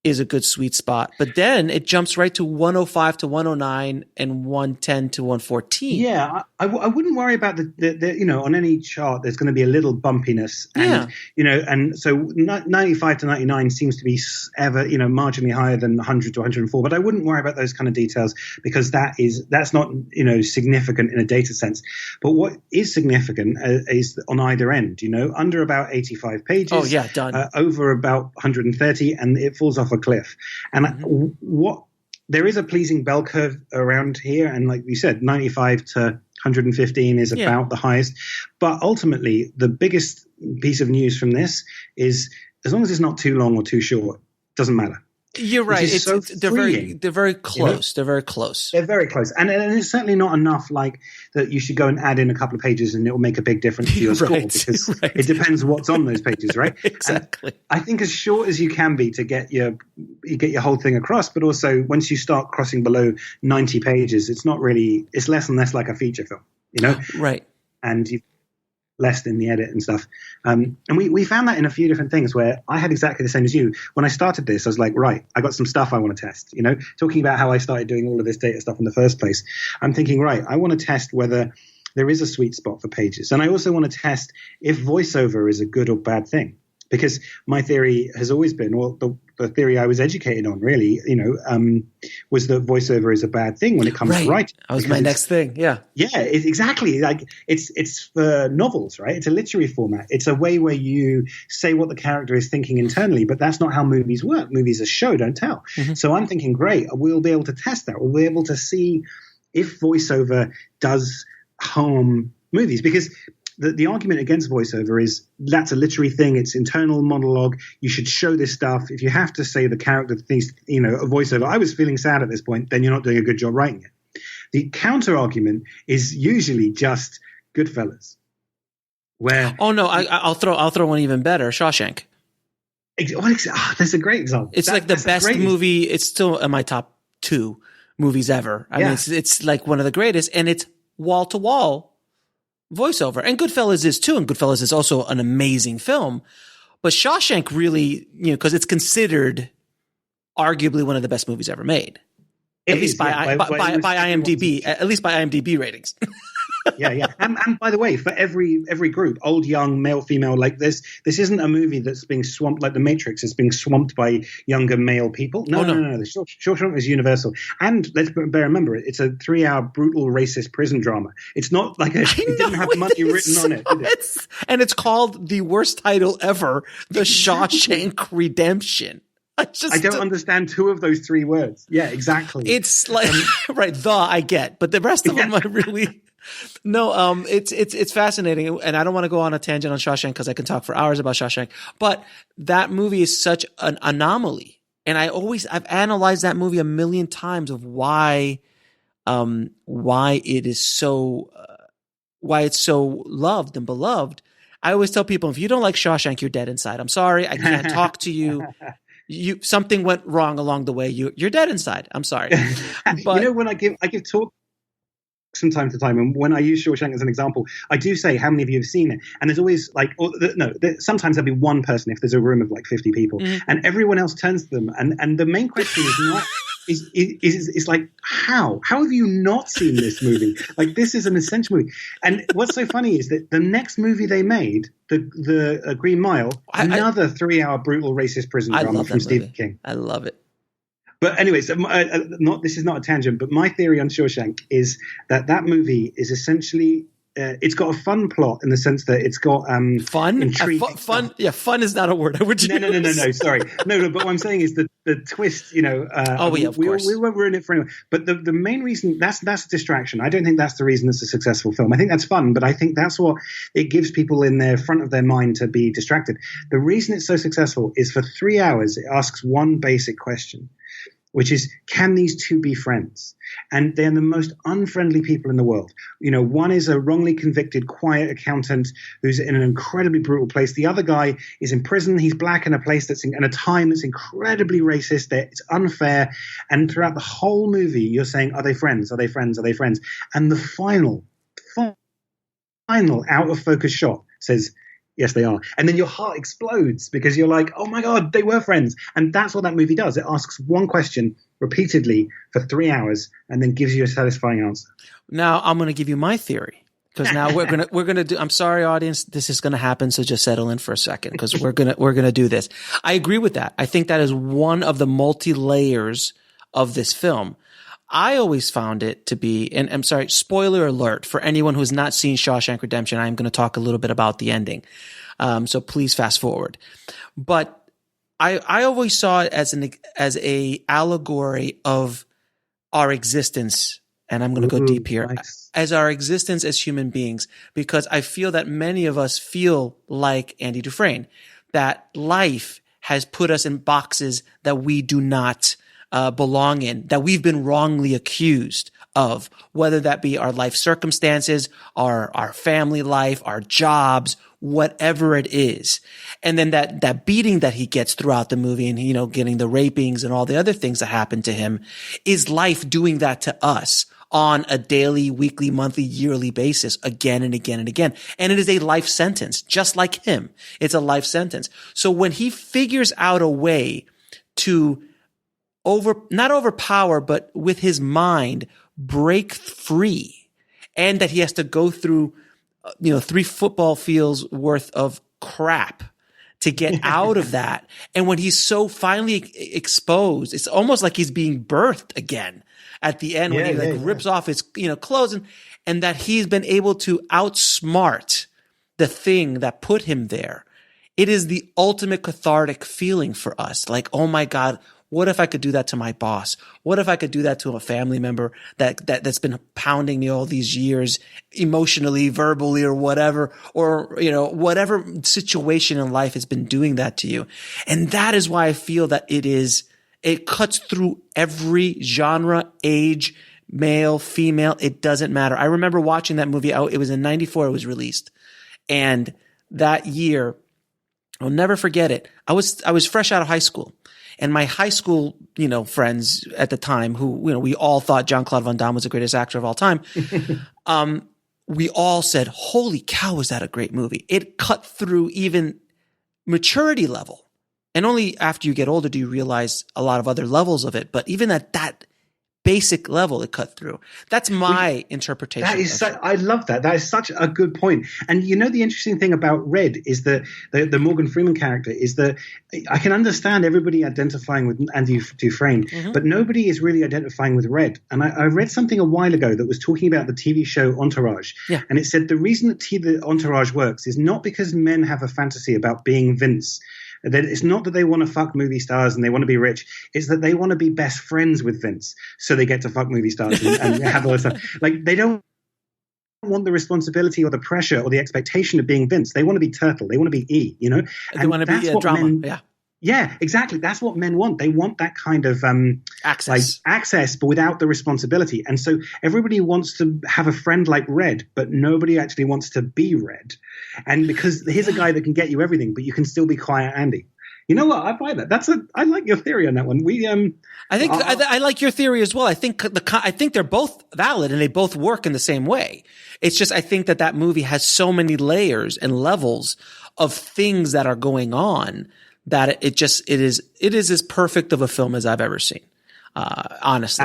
is a good sweet spot. But then it jumps right to 105 to 109 and 110 to 114. Yeah, I wouldn't worry about the on any chart there's going to be a little bumpiness. And, and so 95 to 99 seems to be ever, marginally higher than 100 to 104. But I wouldn't worry about those kind of details because that's not, significant in a data sense. But what is significant is on either end, under about 85 pages. Oh, yeah, done. Over about 130, and it falls off a cliff. And there is a pleasing bell curve around here, and like you said, 95 to 115 is about the highest. But ultimately, the biggest piece of news from this is, as long as it's not too long or too short, it doesn't matter. You're right. They're very close. They're very close. They're very close. And it's certainly not enough like that you should go and add in a couple of pages and it will make a big difference to your score, because it depends what's on those pages, right? Exactly. And I think as short as you can be to get your whole thing across, but also once you start crossing below 90 pages, it's less and less like a feature film, Right. And you've less in the edit and stuff. And we found that in a few different things where I had exactly the same as you. When I started this, I was like, right, I got some stuff I want to test, talking about how I started doing all of this data stuff in the first place. I'm thinking, right, I want to test whether there is a sweet spot for pages. And I also want to test if voiceover is a good or bad thing. Because my theory has always been, well, the theory I was educated on really, was that voiceover is a bad thing when it comes to writing. That was my next thing. Yeah. Yeah, exactly. Like it's for novels, right? It's a literary format. It's a way where you say what the character is thinking internally, but that's not how movies work. Movies are show, don't tell. Mm-hmm. So I'm thinking, great, we'll be able to test that. We'll be able to see if voiceover does harm movies, because the argument against voiceover is that's a literary thing. It's internal monologue. You should show this stuff. If you have to say the character thinks, a voiceover, I was feeling sad at this point, then you're not doing a good job writing it. The counter argument is usually just Goodfellas, where I'll throw one even better. Shawshank. That's a great example. It's like the best movie. It's still in my top 2 movies ever. I mean, it's like one of the greatest, and it's wall to wall voiceover. And Goodfellas is too, and Goodfellas is also an amazing film. But Shawshank really, because it's considered arguably one of the best movies ever made. At least by IMDb, at least by IMDb ratings. Yeah. And by the way, for every group, old, young, male, female, like this isn't a movie that's being swamped like The Matrix is being swamped by younger male people. No. The Shawshank is universal. And let's remember, it's a 3-hour brutal racist prison drama. It's not like it didn't have money written on it. And it's called the worst title ever, The Shawshank Redemption. I don't understand 2 of those 3 words. Yeah, exactly. It's like I get, but the rest of them I really. No, it's fascinating, and I don't want to go on a tangent on Shawshank because I can talk for hours about Shawshank. But that movie is such an anomaly, and I've analyzed that movie a million times of why it is so why it's so loved and beloved. I always tell people, if you don't like Shawshank, you're dead inside. I'm sorry, I can't talk to you. Something went wrong along the way. You're dead inside. I'm sorry. But when I give talk from time to time, and when I use Shawshank as an example, I do say how many of you have seen it, and there's always sometimes there'll be one person if there's a room of like 50 people, and everyone else turns to them, and the main question is not is like, how have you not seen this movie? Like, this is an essential movie. And what's so funny is that the next movie they made, the Green Mile, another 3-hour brutal racist prison drama from Stephen King. I love it. But anyways, this is not a tangent, but my theory on Shawshank is that movie is essentially it's got a fun plot in the sense that it's got fun. Intrigue. Fun. Yeah, fun is not a word I would use. No. Sorry, no. But what I'm saying is that the twist, of course. We won't ruin it for anyone. But the main reason, that's a distraction. I don't think that's the reason it's a successful film. I think that's fun, but I think that's what it gives people in their front of their mind to be distracted. The reason it's so successful is for 3 hours, it asks one basic question, which is, can these two be friends? And they're the most unfriendly people in the world. One is a wrongly convicted, quiet accountant who's in an incredibly brutal place. The other guy is in prison. He's black in a place in a time that's incredibly racist. It's unfair. And throughout the whole movie, you're saying, are they friends? Are they friends? Are they friends? And the final out of focus shot says, yes, they are. And then your heart explodes because you're like, oh my God, they were friends. And that's what that movie does. It asks one question repeatedly for 3 hours and then gives you a satisfying answer. Now I'm going to give you my theory, because now we're going to do, I'm sorry, audience, this is going to happen. So just settle in for a second, because we're going to do this. I agree with that. I think that is one of the multi-layers of this film. I always found it to be, and I'm sorry, spoiler alert for anyone who's not seen Shawshank Redemption. I'm going to talk a little bit about the ending. So please fast forward. But I always saw it as a allegory of our existence. And I'm going to go deep here. Nice. As our existence as human beings, because I feel that many of us feel like Andy Dufresne, that life has put us in boxes that we do not belong in, that we've been wrongly accused of, whether that be our life circumstances, our family life, our jobs, whatever it is. And then that beating that he gets throughout the movie, and, getting the rapings and all the other things that happen to him, is life doing that to us on a daily, weekly, monthly, yearly basis, again and again and again. And it is a life sentence, just like him. It's a life sentence. So when he figures out a way to not overpower, but with his mind break free, and that he has to go through, 3 football fields worth of crap to get out of that. And when he's so finally exposed, it's almost like he's being birthed again at the end, when he rips off his, clothes, and that he's been able to outsmart the thing that put him there. It is the ultimate cathartic feeling for us. Like, oh my God, what if I could do that to my boss? What if I could do that to a family member that's been pounding me all these years, emotionally, verbally, or whatever, or, whatever situation in life has been doing that to you. And that is why I feel that it cuts through every genre, age, male, female. It doesn't matter. I remember watching that movie out. It was in 94. It was released. And that year, I'll never forget it. I was fresh out of high school. And my high school, friends at the time, who, we all thought Jean-Claude Van Damme was the greatest actor of all time. We all said, holy cow, was that a great movie? It cut through even maturity level. And only after you get older do you realize a lot of other levels of it. But even at that basic level, it cut through. That's my interpretation. That is I love that. That is such a good point. And the interesting thing about Red is that the Morgan Freeman character is that I can understand everybody identifying with Andy Dufresne, but nobody is really identifying with Red. And I read something a while ago that was talking about the TV show Entourage. Yeah. And it said the reason that the Entourage works is not because men have a fantasy about being Vince. That it's not that they want to fuck movie stars and they want to be rich. It's that they want to be best friends with Vince, so they get to fuck movie stars and have all this stuff. Like, they don't want the responsibility or the pressure or the expectation of being Vince. They want to be Turtle. They want to be E. And they want to be a drama. Yeah, exactly. That's what men want. They want that kind of access, but without the responsibility. And so everybody wants to have a friend like Red, but nobody actually wants to be Red. And because here's a guy that can get you everything, but you can still be quiet Andy. You know what? I buy that. I like your theory on that one. I like your theory as well. I think they're both valid and they both work in the same way. It's just, I think that movie has so many layers and levels of things that are going on that it is as perfect of a film as I've ever seen. Honestly.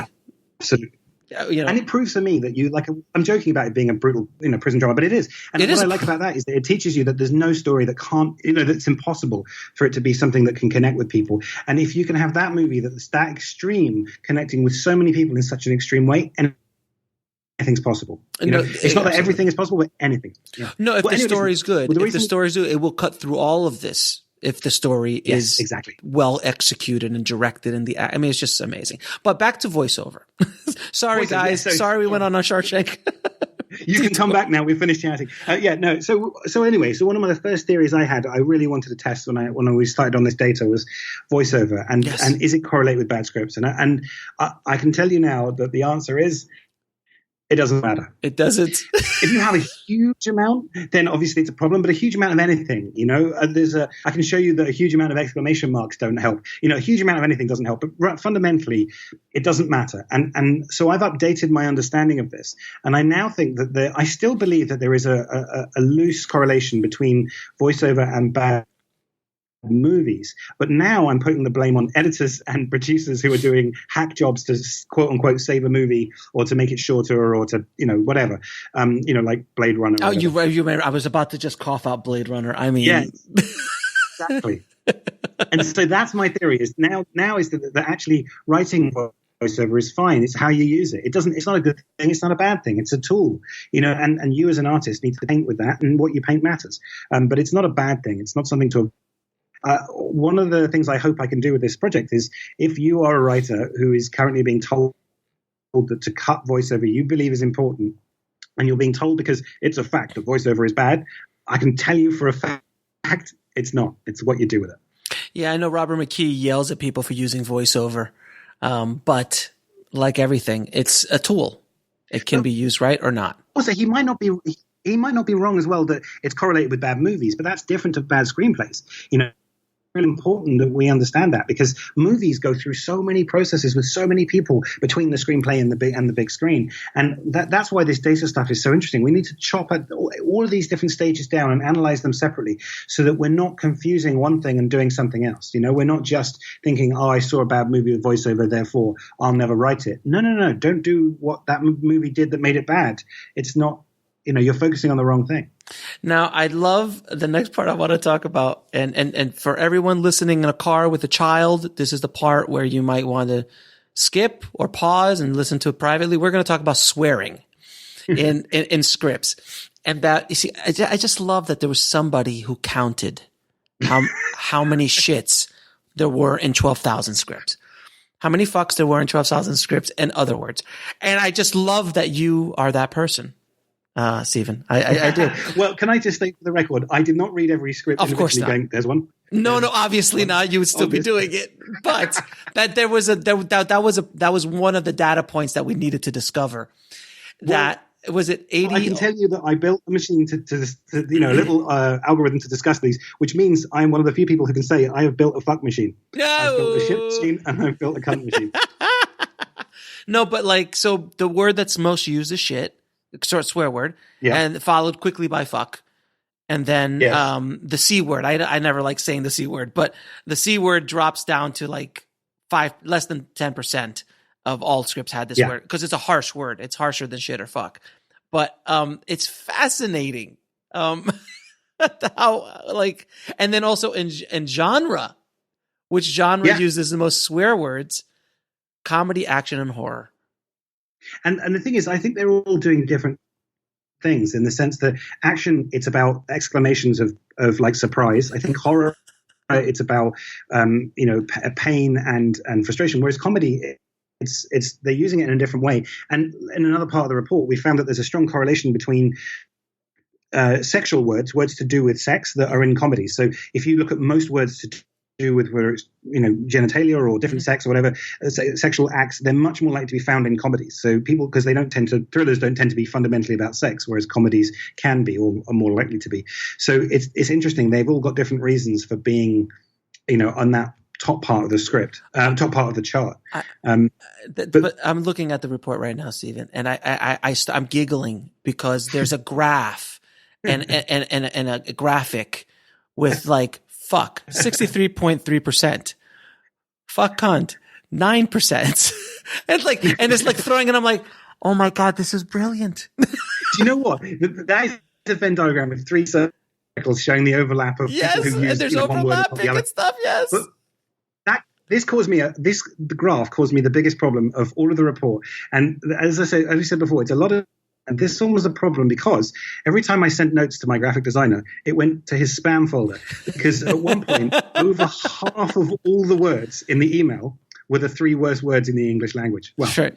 Absolutely. And it proves to me that I'm joking about it being a brutal, prison drama, but it is. And what I like about that is that it teaches you that there's no story that can't, that's impossible for it to be something that can connect with people. And if you can have that movie that's that extreme, connecting with so many people in such an extreme way, and anything's possible. It's not that everything is possible, but anything. Yeah. No, if the story's good, it will cut through all of this. if the story is exactly well executed and directed in I mean, it's just amazing. But back to voiceover. Sorry, guys. Sorry we went on a Shawshank. You can come back now. We've finished chatting. So anyway, one of the first theories I had, I really wanted to test when we started on this data was voiceover and is it correlate with bad scripts? And I can tell you now that the answer is it doesn't matter. It doesn't. If you have a huge amount, then obviously it's a problem. But a huge amount of anything, I can show you that a huge amount of exclamation marks don't help. A huge amount of anything doesn't help. But fundamentally, it doesn't matter. And so I've updated my understanding of this, and I now think that I still believe that there is a loose correlation between voiceover and bad movies, but now I'm putting the blame on editors and producers who are doing hack jobs to quote unquote save a movie or to make it shorter or to whatever, like Blade Runner. Oh, you remember? I was about to just cough out Blade Runner. I mean, yeah, exactly. And so that's my theory. Is now is that actually writing voiceover is fine. It's how you use it. It's not a good thing. It's not a bad thing. It's a tool, and you as an artist need to paint with that, and what you paint matters. But it's not a bad thing. It's not something to. One of the things I hope I can do with this project is if you are a writer who is currently being told that to cut voiceover you believe is important, and you're being told because it's a fact that voiceover is bad, I can tell you for a fact it's not. It's what you do with it. Yeah, I know Robert McKee yells at people for using voiceover, but like everything, it's a tool. It can be used right or not. Also, he might not be wrong as well that it's correlated with bad movies, but that's different to bad screenplays. Really important that we understand that because movies go through so many processes with so many people between the screenplay and the big screen, and that's why this data stuff is so interesting. We need to chop all of these different stages down and analyze them separately so that we're not confusing one thing and doing something else. We're not just thinking, I saw a bad movie with voiceover, therefore I'll never write it. No, don't do what that movie did that made it bad. It's not. You're focusing on the wrong thing. Now, I love the next part I want to talk about. And for everyone listening in a car with a child, this is the part where you might want to skip or pause and listen to it privately. We're going to talk about swearing in scripts. And that, you see, I just love that there was somebody who counted how many shits there were in 12,000 scripts. How many fucks there were in 12,000 scripts, in other words. And I just love that you are that person. Stephen, I do. Well, can I just state for the record, I did not read every script. Of course not. Going, there's one. No, obviously not. You would still be doing it. But that that was one of the data points that we needed to discover. That was it. 80. I can tell you that I built a machine to a little algorithm to discuss these, which means I'm one of the few people who can say I have built a fuck machine. No, I've built a shit machine and I've built a cunt machine. No, but so the word that's most used is shit. Sort of swear word, and followed quickly by fuck, and then the C word. I never like saying the C word, but the C word drops down to like less than 10% of all scripts had this word because it's a harsh word. It's harsher than shit or fuck, but it's fascinating how and then also in genre, which genre uses the most swear words: comedy, action, and horror. And the thing is, I think they're all doing different things in the sense that action, it's about exclamations of like surprise. I think horror, it's about pain and frustration. Whereas comedy, it's they're using it in a different way. And in another part of the report, we found that there's a strong correlation between sexual words to do with sex that are in comedies. So if you look at most words to do with whether it's genitalia or different sex or whatever sexual acts, they're much more likely to be found in comedies. So people, because thrillers don't tend to be fundamentally about sex, whereas comedies can be or are more likely to be. So it's interesting. They've all got different reasons for being on that top part of the script, top part of the chart. But I'm looking at the report right now, Stephen, and I'm giggling because there's a graph and a graphic with like fuck 63.3%, fuck cunt 9%, and it's like throwing, and I'm like, oh my god, this is brilliant. Do you know what? That is a Venn diagram with 3 circles showing the overlap of people who use there's overlapping and stuff. Yes. But this the graph caused me the biggest problem of all of the report. And as we said before, it's a lot of And this one was a problem because every time I sent notes to my graphic designer, it went to his spam folder. Because at one point, over half of all the words in the email were the 3 worst words in the English language. Well, sure.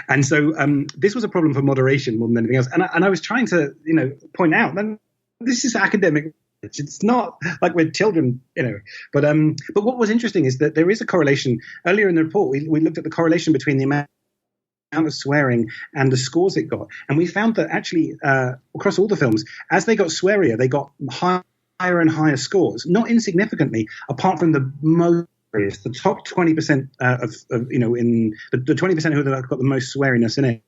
And so this was a problem for moderation more than anything else. And I was trying to, point out that this is academic. It's not like we're children, But what was interesting is that there is a correlation. Earlier in the report, we looked at the correlation between the amount of swearing and the scores it got. And we found that actually across all the films, as they got swearier, they got higher and higher scores, not insignificantly, apart from the top 20% in the 20% who got the most sweariness in it.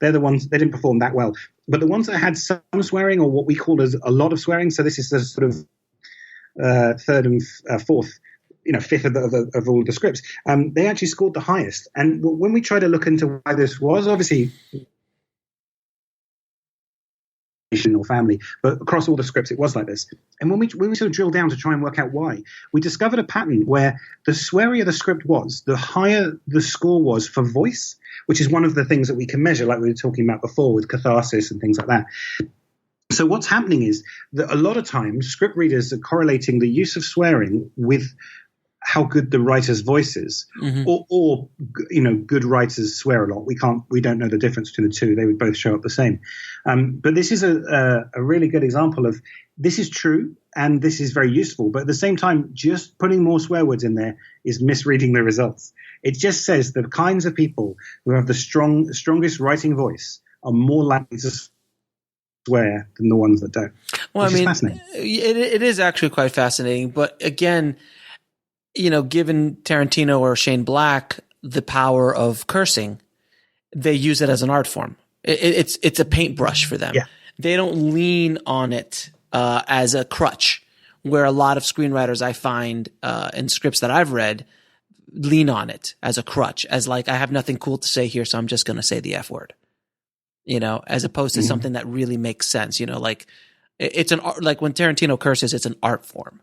They're the ones, they didn't perform that well. But the ones that had some swearing, or what we call as a lot of swearing, so this is the sort of third and fourth, fifth of all the scripts, they actually scored the highest. And when we try to look into why this was, obviously or family, but across all the scripts it was like this. And when we sort of drill down to try and work out why, we discovered a pattern where the swearier the script was, the higher the score was for voice, which is one of the things that we can measure, like we were talking about before with Catharsis and things like that. So what's happening is that a lot of times script readers are correlating the use of swearing with how good the writer's voice is, or good writers swear a lot. We don't know the difference between the two. They would both show up the same. But this is a really good example of this is true and this is very useful. But at the same time, just putting more swear words in there is misreading the results. It just says the kinds of people who have the strongest writing voice are more likely to swear than the ones that don't. Well, I mean, fascinating. It is actually quite fascinating. But again, given Tarantino or Shane Black the power of cursing, they use it as an art form. It's a paintbrush for them. Yeah. They don't lean on it as a crutch, where a lot of screenwriters I find in scripts that I've read lean on it as a crutch, as like, I have nothing cool to say here, so I'm just going to say the F word, as opposed to something that really makes sense. Like it's an art, like when Tarantino curses, it's an art form.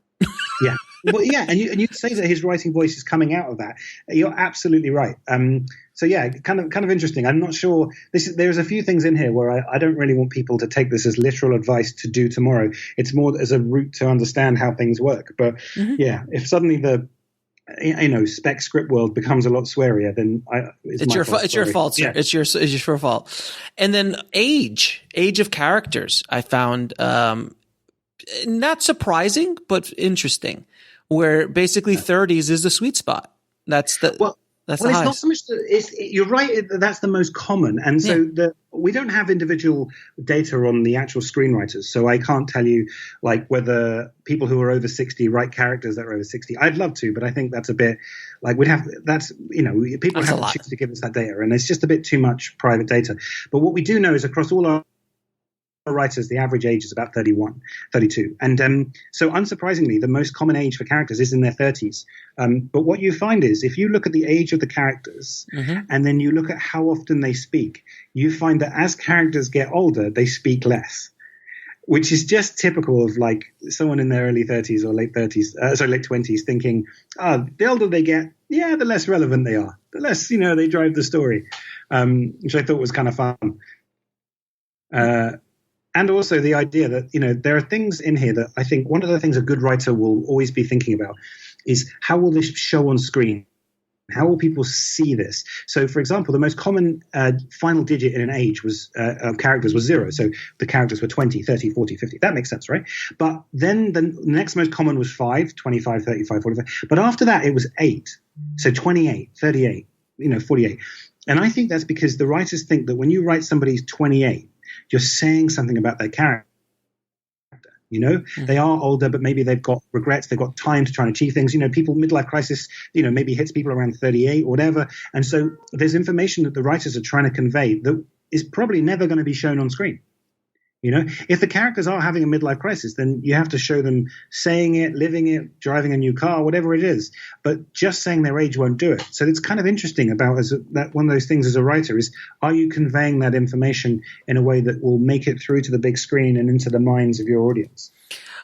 Yeah. Well, yeah, and you say that his writing voice is coming out of that. You're absolutely right. So yeah, kind of interesting. I'm not sure. There's a few things in here where I don't really want people to take this as literal advice to do tomorrow. It's more as a route to understand how things work. But yeah, if suddenly the spec script world becomes a lot swearier, then it's your fault, sir. Yeah. It's your fault. And then age of characters, I found not surprising, but interesting, where basically 30s is the sweet spot. That's the highest. It's not so much you're right. That's the most common. And so we don't have individual data on the actual screenwriters. So I can't tell you like whether people who are over 60 write characters that are over 60. I'd love to, but I think that's a bit like people have to choose to give us that data, and it's just a bit too much private data. But what we do know is across all our writers, the average age is about 31, 32. And so unsurprisingly, the most common age for characters is in their 30s. But what you find is if you look at the age of the characters and then you look at how often they speak, you find that as characters get older, they speak less, which is just typical of like someone in their early 30s or late 20s thinking, the older they get, the less relevant they are, the less, they drive the story, which I thought was kind of fun. And also the idea that, there are things in here that I think one of the things a good writer will always be thinking about is how will this show on screen? How will people see this? So, for example, the most common final digit in an age of characters was 0. So the characters were 20, 30, 40, 50. That makes sense, right? But then the next most common was 5, 25, 35, 45. But after that, it was 8. So 28, 38, 48. And I think that's because the writers think that when you write somebody's 28, you're saying something about their character. They are older, but maybe they've got regrets. They've got time to try and achieve things. People, midlife crisis, maybe hits people around 38 or whatever. And so there's information that the writers are trying to convey that is probably never going to be shown on screen. If the characters are having a midlife crisis, then you have to show them saying it, living it, driving a new car, whatever it is. But just saying their age won't do it. So it's kind of interesting about that one of those things as a writer is, are you conveying that information in a way that will make it through to the big screen and into the minds of your audience?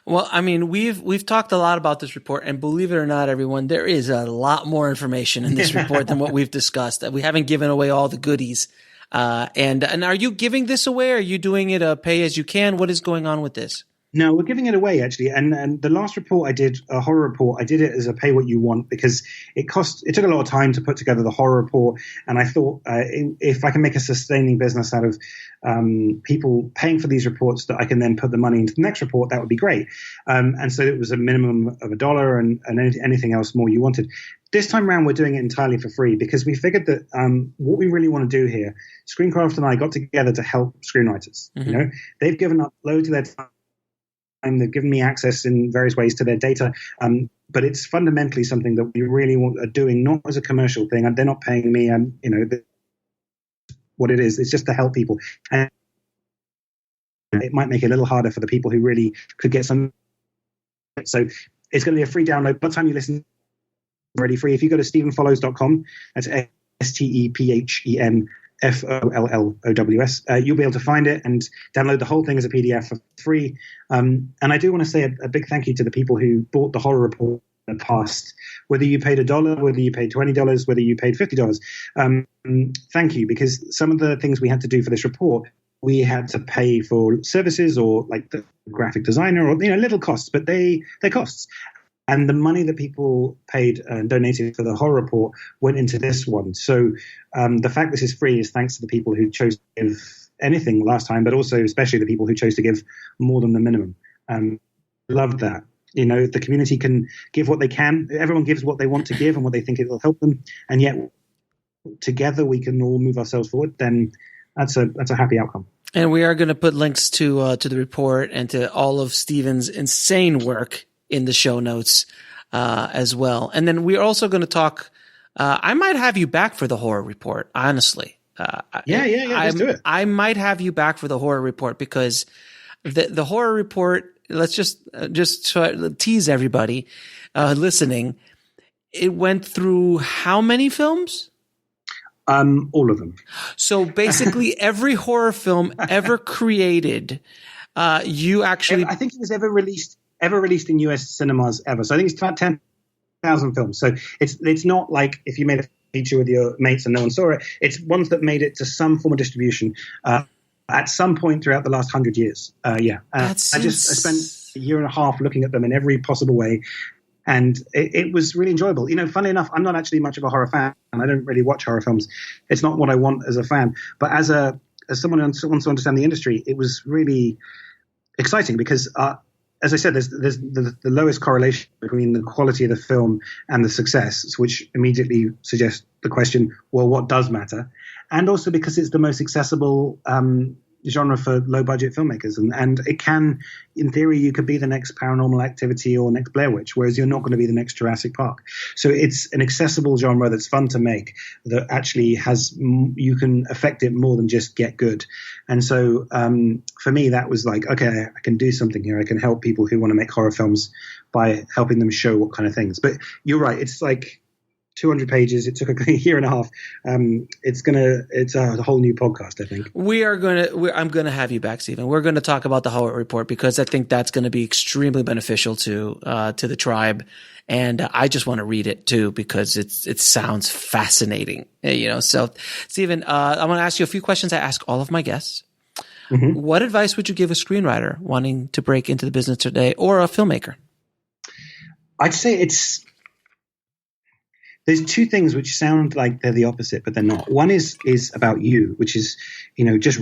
Well, I mean, we've talked a lot about this report, and believe it or not, everyone, there is a lot more information in this report than what we've discussed. We haven't given away all the goodies. And are you giving this away? Are you doing it a pay as you can? What is going on with this? No, we're giving it away actually. And the last report I did, a horror report, I did it as a pay what you want because it took a lot of time to put together the horror report. And I thought if I can make a sustaining business out of people paying for these reports that I can then put the money into the next report, that would be great. And so it was a minimum of $1 and anything else more you wanted. This time around, we're doing it entirely for free because we figured that what we really want to do here, Screencraft and I got together to help screenwriters. Mm-hmm. You know, they've given up loads of their time. And they've given me access in various ways to their data. But it's fundamentally something that we really are doing, not as a commercial thing. And they're not paying me. And, what it is, it's just to help people. And it might make it a little harder for the people who really could get some. So it's going to be a free download. By the time you listen, already free. If you go to stephenfollows.com, that's STEPHEN FOLLOWS. You'll be able to find it and download the whole thing as a PDF for free. And I do want to say a big thank you to the people who bought the horror report in the past, whether you paid $1, whether you paid $20, whether you paid $50. Thank you, because some of the things we had to do for this report, we had to pay for services or like the graphic designer or little costs, but they're costs. And the money that people paid and donated for the horror report went into this one. So the fact this is free is thanks to the people who chose to give anything last time, but also especially the people who chose to give more than the minimum. Loved that. The community can give what they can. Everyone gives what they want to give and what they think it will help them. And yet together we can all move ourselves forward. Then that's a happy outcome. And we are going to put links to the report and to all of Stephen's insane work in the show notes as well. And then we're also going to talk I might have you back for the horror report, honestly. Yeah, let's do it. I might have you back for the horror report because the horror report, let's just try to tease everybody listening. It went through how many films? All of them. So basically every horror film ever created, you actually... I think it was ever released in US cinemas ever. So I think it's about 10,000 films. So it's not like if you made a feature with your mates and no one saw it. It's ones that made it to some form of distribution at some point throughout the last 100 years. I spent a year and a half looking at them in every possible way. And it was really enjoyable. Funnily enough, I'm not actually much of a horror fan. I don't really watch horror films. It's not what I want as a fan. But as someone who wants to understand the industry, it was really exciting because as I said, there's the lowest correlation between the quality of the film and the success, which immediately suggests the question, well, what does matter? And also because it's the most accessible genre for low-budget filmmakers. And it can, in theory, you could be the next Paranormal Activity or next Blair Witch, whereas you're not going to be the next Jurassic Park. So it's an accessible genre that's fun to make, that actually you can affect it more than just get good. And so for me, that was like, okay, I can do something here. I can help people who want to make horror films by helping them show what kind of things. But you're right. It's like 200 pages. It took a year and a half. It's a whole new podcast, I think. I'm going to have you back, Stephen. We're going to talk about the horror report because I think that's going to be extremely beneficial to the tribe. And I just want to read it too, because it sounds fascinating, So Stephen, I want to ask you a few questions I ask all of my guests. Mm-hmm. What advice would you give a screenwriter wanting to break into the business today, or a filmmaker? I'd say there's two things which sound like they're the opposite, but they're not. One is about you, which is, just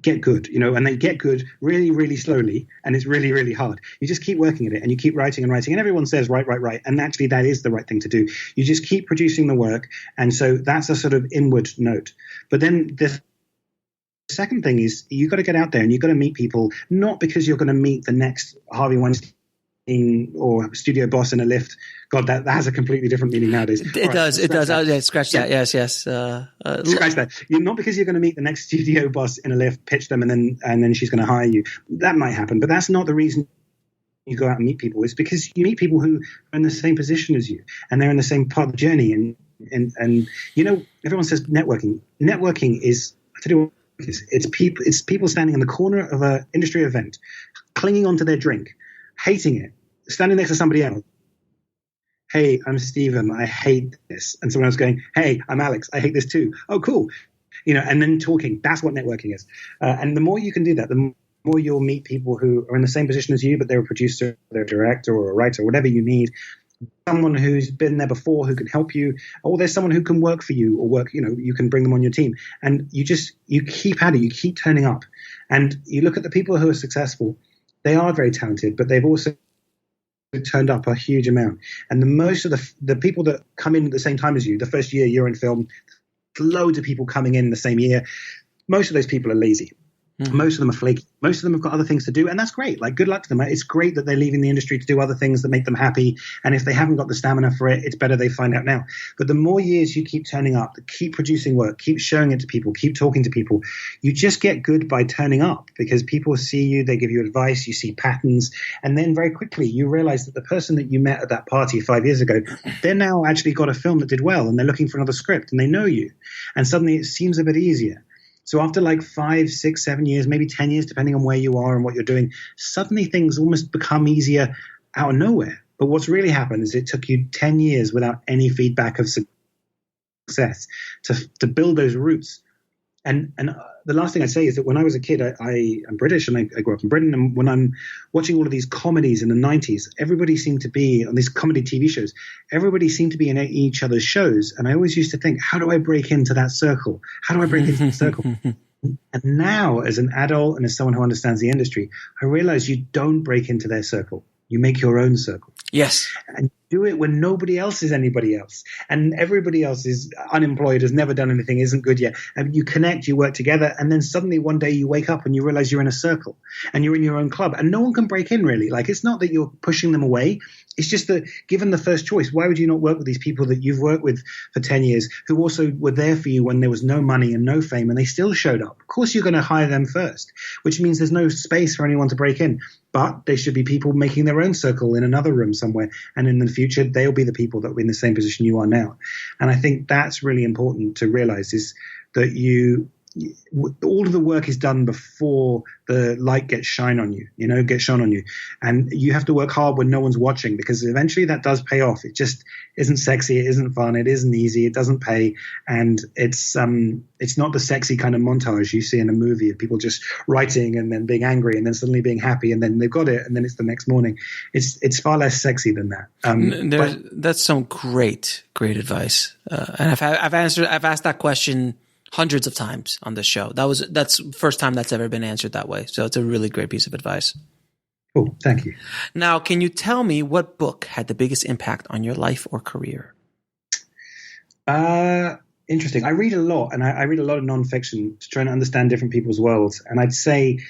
get good, and then get good really, really slowly. And it's really, really hard. You just keep working at it and you keep writing and writing. And everyone says, right. And actually that is the right thing to do. You just keep producing the work. And so that's a sort of inward note. But then the second thing is you got to get out there and you got to meet people, not because you're going to meet the next Harvey Weinstein or studio boss in a lift. God, that has a completely different meaning nowadays. It does. Oh, yeah, scratch that. Yes. Scratch that. Not because you're going to meet the next studio boss in a lift, pitch them, and then she's going to hire you. That might happen, but that's not the reason you go out and meet people. It's because you meet people who are in the same position as you, and they're in the same part of the journey. And everyone says networking. Networking is, I tell you what, it's people standing in the corner of an industry event, clinging onto their drink, hating it, standing next to somebody else. Hey, I'm Stephen. I hate this. And someone else going, hey, I'm Alex. I hate this too. Oh, cool. and then talking. That's what networking is. And the more you can do that, the more you'll meet people who are in the same position as you, but they're a producer, they're a director or a writer, whatever you need. Someone who's been there before who can help you, or there's someone who can work for you or work, you can bring them on your team. And you keep at it, you keep turning up. And you look at the people who are successful, they are very talented, but they've also turned up a huge amount. And most of the people that come in at the same time as you, the first year you're in film, loads of people coming in the same year. Most of those people are lazy. Mm-hmm. Most of them are flaky. Most of them have got other things to do, and that's great. Like, good luck to them. It's great that they're leaving the industry to do other things that make them happy. And if they haven't got the stamina for it, it's better they find out now. But the more years you keep turning up, keep producing work, keep showing it to people, keep talking to people, you just get good by turning up, because people see you, they give you advice, you see patterns, and then very quickly you realize that the person that you met at that party 5 years ago, they're now actually got a film that did well, and they're looking for another script, and they know you. And suddenly it seems a bit easier. So after like 5, 6, 7 years, maybe 10 years, depending on where you are and what you're doing, suddenly things almost become easier out of nowhere. But what's really happened is it took you 10 years without any feedback of success to build those roots. And the last thing I'd say is that when I was a kid, I'm British and I grew up in Britain. And when I'm watching all of these comedies in the 90s, everybody seemed to be on these comedy TV shows. Everybody seemed to be in each other's shows. And I always used to think, how do I break into that circle? How do I break into the circle? And now, as an adult and as someone who understands the industry, I realize you don't break into their circle. You make your own circle. Yes. And do it when nobody else is anybody else. And everybody else is unemployed, has never done anything, isn't good yet. And you connect, you work together, and then suddenly one day you wake up and you realize you're in a circle and you're in your own club. And no one can break in, really. Like, it's not that you're pushing them away. It's just that, given the first choice, why would you not work with these people that you've worked with for 10 years who also were there for you when there was no money and no fame, and they still showed up? Of course you're going to hire them first, which means there's no space for anyone to break in. But they should be people making their own circle in another room somewhere. And in the future, they'll be the people that are in the same position you are now. And I think that's really important to realize, is that all of the work is done before the light gets shone on you, and you have to work hard when no one's watching, because eventually that does pay off. It just isn't sexy, it isn't fun, it isn't easy, it doesn't pay, and it's not the sexy kind of montage you see in a movie of people just writing and then being angry and then suddenly being happy and then they've got it and then it's the next morning. It's far less sexy than that. That's some great advice, and I've asked that question hundreds of times on this show. That's the first time that's ever been answered that way. So it's a really great piece of advice. Cool. Thank you. Now, can you tell me what book had the biggest impact on your life or career? Interesting. I read a lot, and I read a lot of nonfiction to try and understand different people's worlds. And I'd say,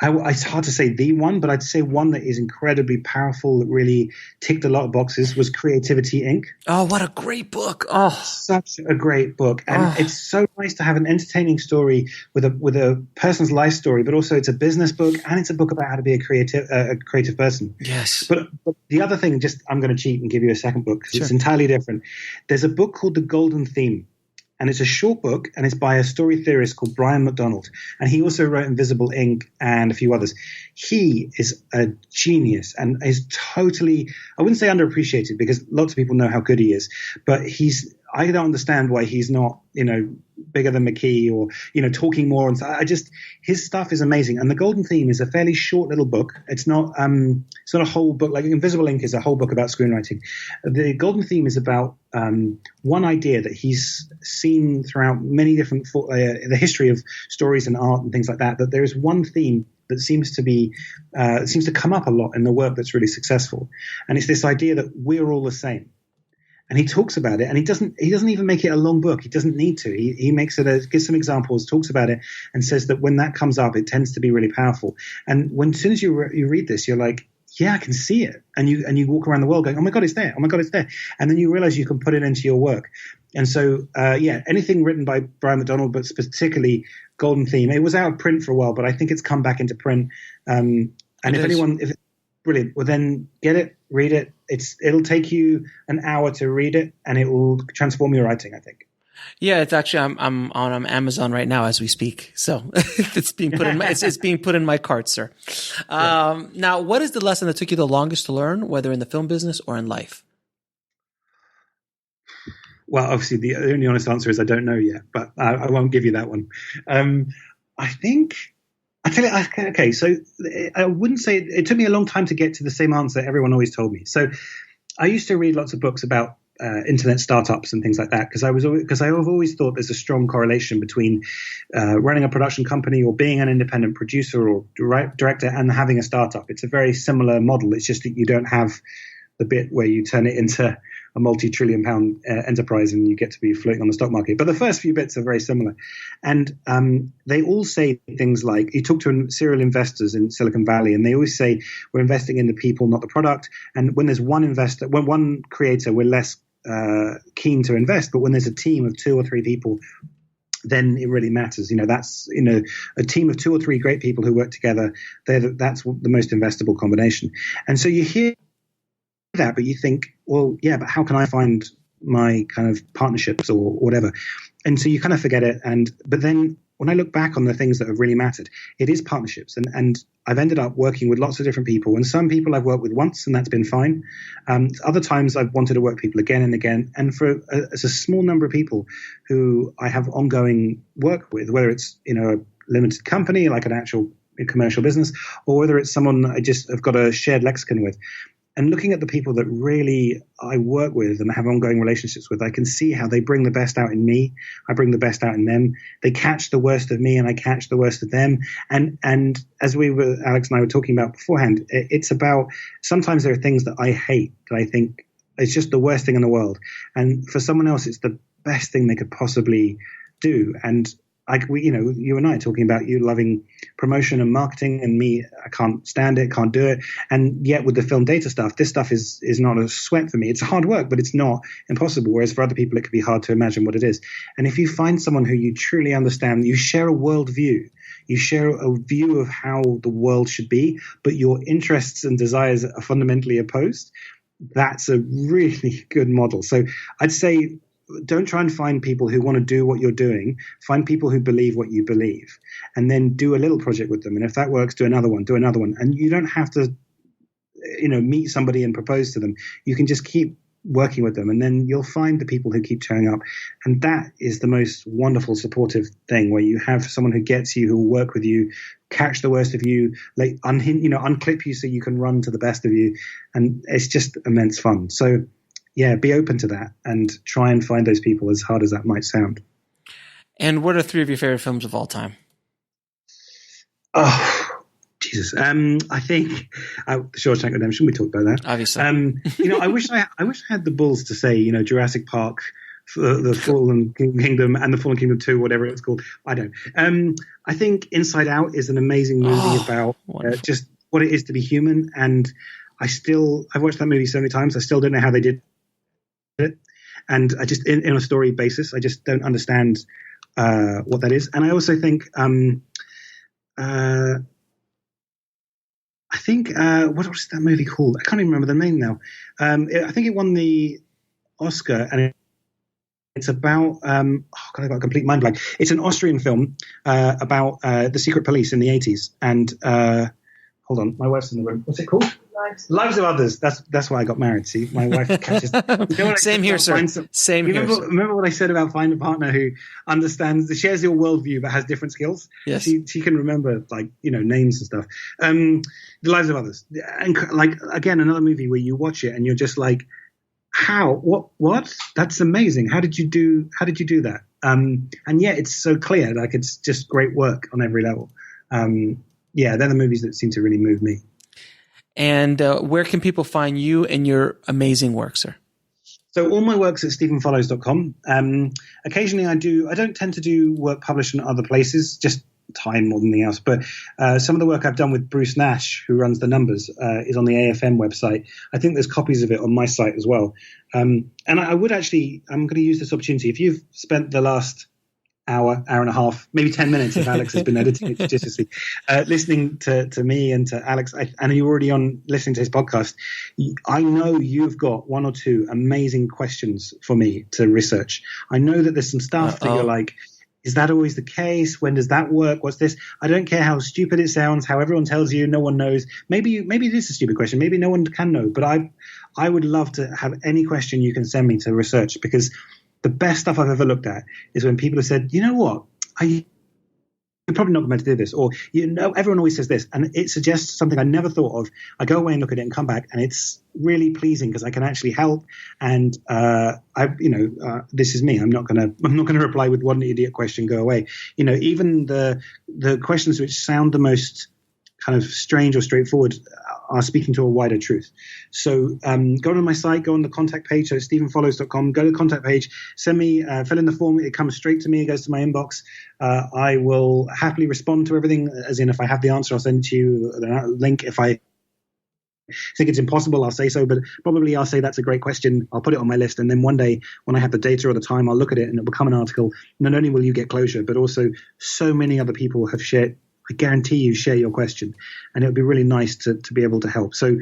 it's hard to say the one, but I'd say one that is incredibly powerful, that really ticked a lot of boxes, was Creativity, Inc. Oh, what a great book. Oh, such a great book. And it's so nice to have an entertaining story with a person's life story, but also it's a business book and it's a book about how to be a creative person. Yes. But the other thing, I'm going to cheat and give you a second book, because It's entirely different. There's a book called The Golden Theme. And it's a short book, and it's by a story theorist called Brian McDonald. And he also wrote Invisible Ink and a few others. He is a genius and is totally, I wouldn't say underappreciated, because lots of people know how good he is. But I don't understand why he's not, bigger than McKee or, talking more. And his stuff is amazing. And The Golden Theme is a fairly short little book. It's not a whole book. Like Invisible Ink is a whole book about screenwriting. The Golden Theme is about one idea that he's seen throughout many different the history of stories and art and things like that. That there is one theme that seems to come up a lot in the work that's really successful, and it's this idea that we're all the same. And he talks about it, and he doesn't even make it a long book. He doesn't need to. He makes it gives some examples, talks about it, and says that when that comes up, it tends to be really powerful. And as soon as you read this, you're like, yeah, I can see it. And you walk around the world going, oh my God, it's there. Oh my God, it's there. And then you realize you can put it into your work. And so, anything written by Brian McDonald, but particularly Golden Theme. It was out of print for a while, but I think it's come back into print. And if it's brilliant, well then get it, read it. It'll take you an hour to read it, and it will transform your writing, I think. Yeah, it's actually I'm on Amazon right now as we speak, so it's being put in my cart, sir. Now, what is the lesson that took you the longest to learn, whether in the film business or in life? Well, obviously, the only honest answer is I don't know yet, but I won't give you that one. I think I tell you. Okay, so I wouldn't say it took me a long time to get to the same answer everyone always told me. So I used to read lots of books about internet startups and things like that because I've always thought there's a strong correlation between running a production company or being an independent producer or director and having a startup. It's a very similar model. It's just that you don't have the bit where you turn it into a multi-trillion pound enterprise and you get to be floating on the stock market. But the first few bits are very similar. And they all say things like, you talk to serial investors in Silicon Valley, and they always say, we're investing in the people, not the product. And when there's one investor, when one creator, we're less keen to invest. But when there's a team of 2 or 3 people, then it really matters. That's, a team of 2 or 3 great people who work together. That's the most investable combination. And so you hear that, but you think, well, yeah, but how can I find my kind of partnerships or whatever? And so you kind of forget it. But then when I look back on the things that have really mattered, it is partnerships. And I've ended up working with lots of different people. And some people I've worked with once, and that's been fine. Other times I've wanted to work with people again and again. And as a small number of people who I have ongoing work with, whether it's a limited company, like an actual commercial business, or whether it's someone I just have got a shared lexicon with. And looking at the people that really I work with and have ongoing relationships with, I can see how they bring the best out in me. I bring the best out in them. They catch the worst of me and I catch the worst of them. And as Alex and I were talking about beforehand, it's about sometimes there are things that I hate that I think it's just the worst thing in the world. And for someone else, it's the best thing they could possibly do. And you and I are talking about you loving promotion and marketing, and me, I can't stand it, can't do it. And yet with the film data stuff, this stuff is not a sweat for me. It's hard work, but it's not impossible. Whereas for other people, it could be hard to imagine what it is. And if you find someone who you truly understand, you share a worldview, you share a view of how the world should be, but your interests and desires are fundamentally opposed, that's a really good model. So I'd say, don't try and find people who want to do what you're doing. Find people who believe what you believe, and then do a little project with them. And if that works, do another one. And you don't have to, meet somebody and propose to them. You can just keep working with them, and then you'll find the people who keep showing up. And that is the most wonderful, supportive thing, where you have someone who gets you, who will work with you, catch the worst of you, unclip you so you can run to the best of you. And it's just immense fun. So yeah, be open to that and try and find those people, as hard as that might sound. And what are 3 of your favorite films of all time? Oh, Jesus. I think Shawshank Redemption, we talked about that. Obviously. I wish I had the balls to say, Jurassic Park, the Fallen Kingdom and the Fallen Kingdom 2, whatever it's called. I don't. I think Inside Out is an amazing movie about just what it is to be human. And I've watched that movie so many times. I still don't know how they did it, and I just in a story basis, I just don't understand what that is. And I also think what was that movie called? I can't even remember the name now. I think it won the Oscar, and it's about I got a complete mind blank. It's an Austrian film about the secret police in the 80s. And hold on, my wife's in the room. What's it called? Lives of Others. That's why I got married. See, my wife catches. Same here, sir. Same here. Remember what I said about find a partner who understands, shares your worldview, but has different skills. Yes, she can remember names and stuff. The Lives of Others, and again, another movie where you watch it and you're just like, how? What? That's amazing. How did you do that? And yet it's so clear. It's just great work on every level. They're the movies that seem to really move me. And where can people find you and your amazing work, sir? So all my work's at stephenfollows.com. Occasionally I don't tend to do work published in other places, just time more than anything else. But some of the work I've done with Bruce Nash, who runs the numbers, is on the AFM website. I think there's copies of it on my site as well. And I'm going to use this opportunity. If you've spent the last hour and a half, maybe 10 minutes if Alex has been editing it judiciously, listening to me and to Alex, and you're already on listening to his podcast, I know you've got 1 or 2 amazing questions for me to research. I know that there's some stuff that you're like, is that always the case? When does that work? What's this? I don't care how stupid it sounds, how everyone tells you, no one knows. Maybe it is a stupid question. Maybe no one can know. But I would love to have any question you can send me to research, because the best stuff I've ever looked at is when people have said, you know what, you're probably not meant to do this, or everyone always says this, and it suggests something I never thought of. I go away and look at it and come back, and it's really pleasing because I can actually help. And this is me. I'm not gonna reply with one idiot question, go away. Even the questions which sound the most kind of strange or straightforward are speaking to a wider truth. So go to my site, go on the contact page, so stephenfollows.com, go to the contact page, send me, fill in the form, it comes straight to me, it goes to my inbox. I will happily respond to everything, as in if I have the answer, I'll send it to you, the link. If I think it's impossible, I'll say so, but probably I'll say that's a great question, I'll put it on my list, and then one day when I have the data or the time, I'll look at it and it'll become an article. Not only will you get closure, but also so many other people have shared, I guarantee you, share your question, and it would be really nice to be able to help. So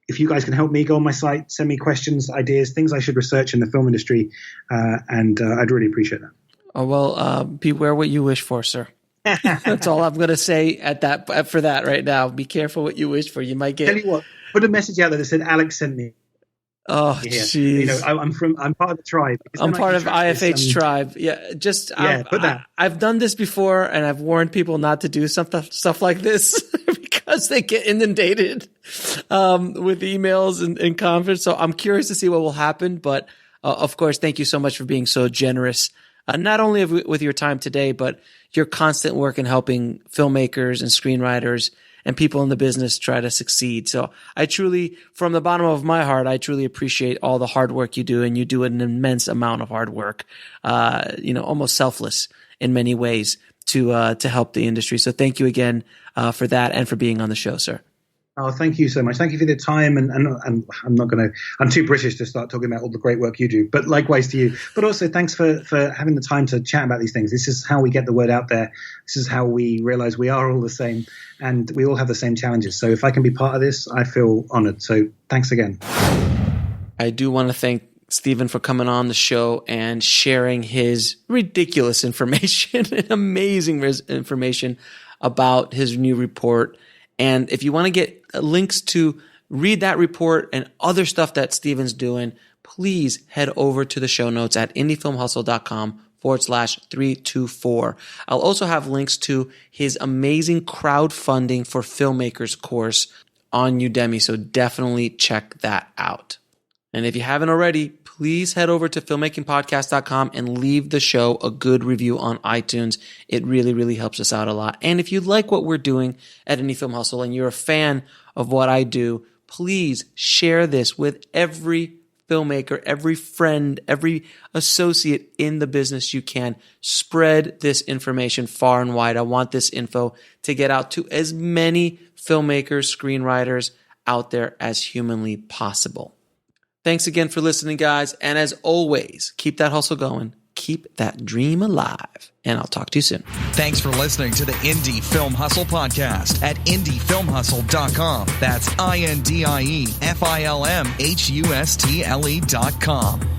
if you guys can help me, go on my site, send me questions, ideas, things I should research in the film industry, and I'd really appreciate that. Oh, well, beware what you wish for, sir. That's all I'm going to say for that right now. Be careful what you wish for. You might get. Tell you what, put a message out there that said Alex sent me. Oh, jeez. I'm part of the tribe. I'm part of IFH tribe. Yeah, put that. I've done this before, and I've warned people not to do stuff like this because they get inundated with emails and conference. So I'm curious to see what will happen. But of course, thank you so much for being so generous, not only with your time today, but your constant work in helping filmmakers and screenwriters and people in the business try to succeed. So I truly, from the bottom of my heart, I truly appreciate all the hard work you do, and you do an immense amount of hard work, almost selfless in many ways to help the industry. So thank you again for that and for being on the show, sir. Oh, thank you so much. Thank you for the time. And I'm too British to start talking about all the great work you do, but likewise to you. But also thanks for having the time to chat about these things. This is how we get the word out there. This is how we realize we are all the same and we all have the same challenges. So if I can be part of this, I feel honored. So thanks again. I do want to thank Stephen for coming on the show and sharing his ridiculous information and amazing information about his new report. And if you want to get links to read that report and other stuff that Stephen's doing, please head over to the show notes at indiefilmhustle.com/324. I'll also have links to his amazing crowdfunding for filmmakers course on Udemy. So definitely check that out. And if you haven't already, please head over to filmmakingpodcast.com and leave the show a good review on iTunes. It really, really helps us out a lot. And if you like what we're doing at Indie Film Hustle and you're a fan of what I do, please share this with every filmmaker, every friend, every associate in the business you can. Spread this information far and wide. I want this info to get out to as many filmmakers, screenwriters out there as humanly possible. Thanks again for listening, guys. And as always, keep that hustle going. Keep that dream alive. And I'll talk to you soon. Thanks for listening to the Indie Film Hustle podcast at indiefilmhustle.com. That's INDIEFILMHUSTLE.com.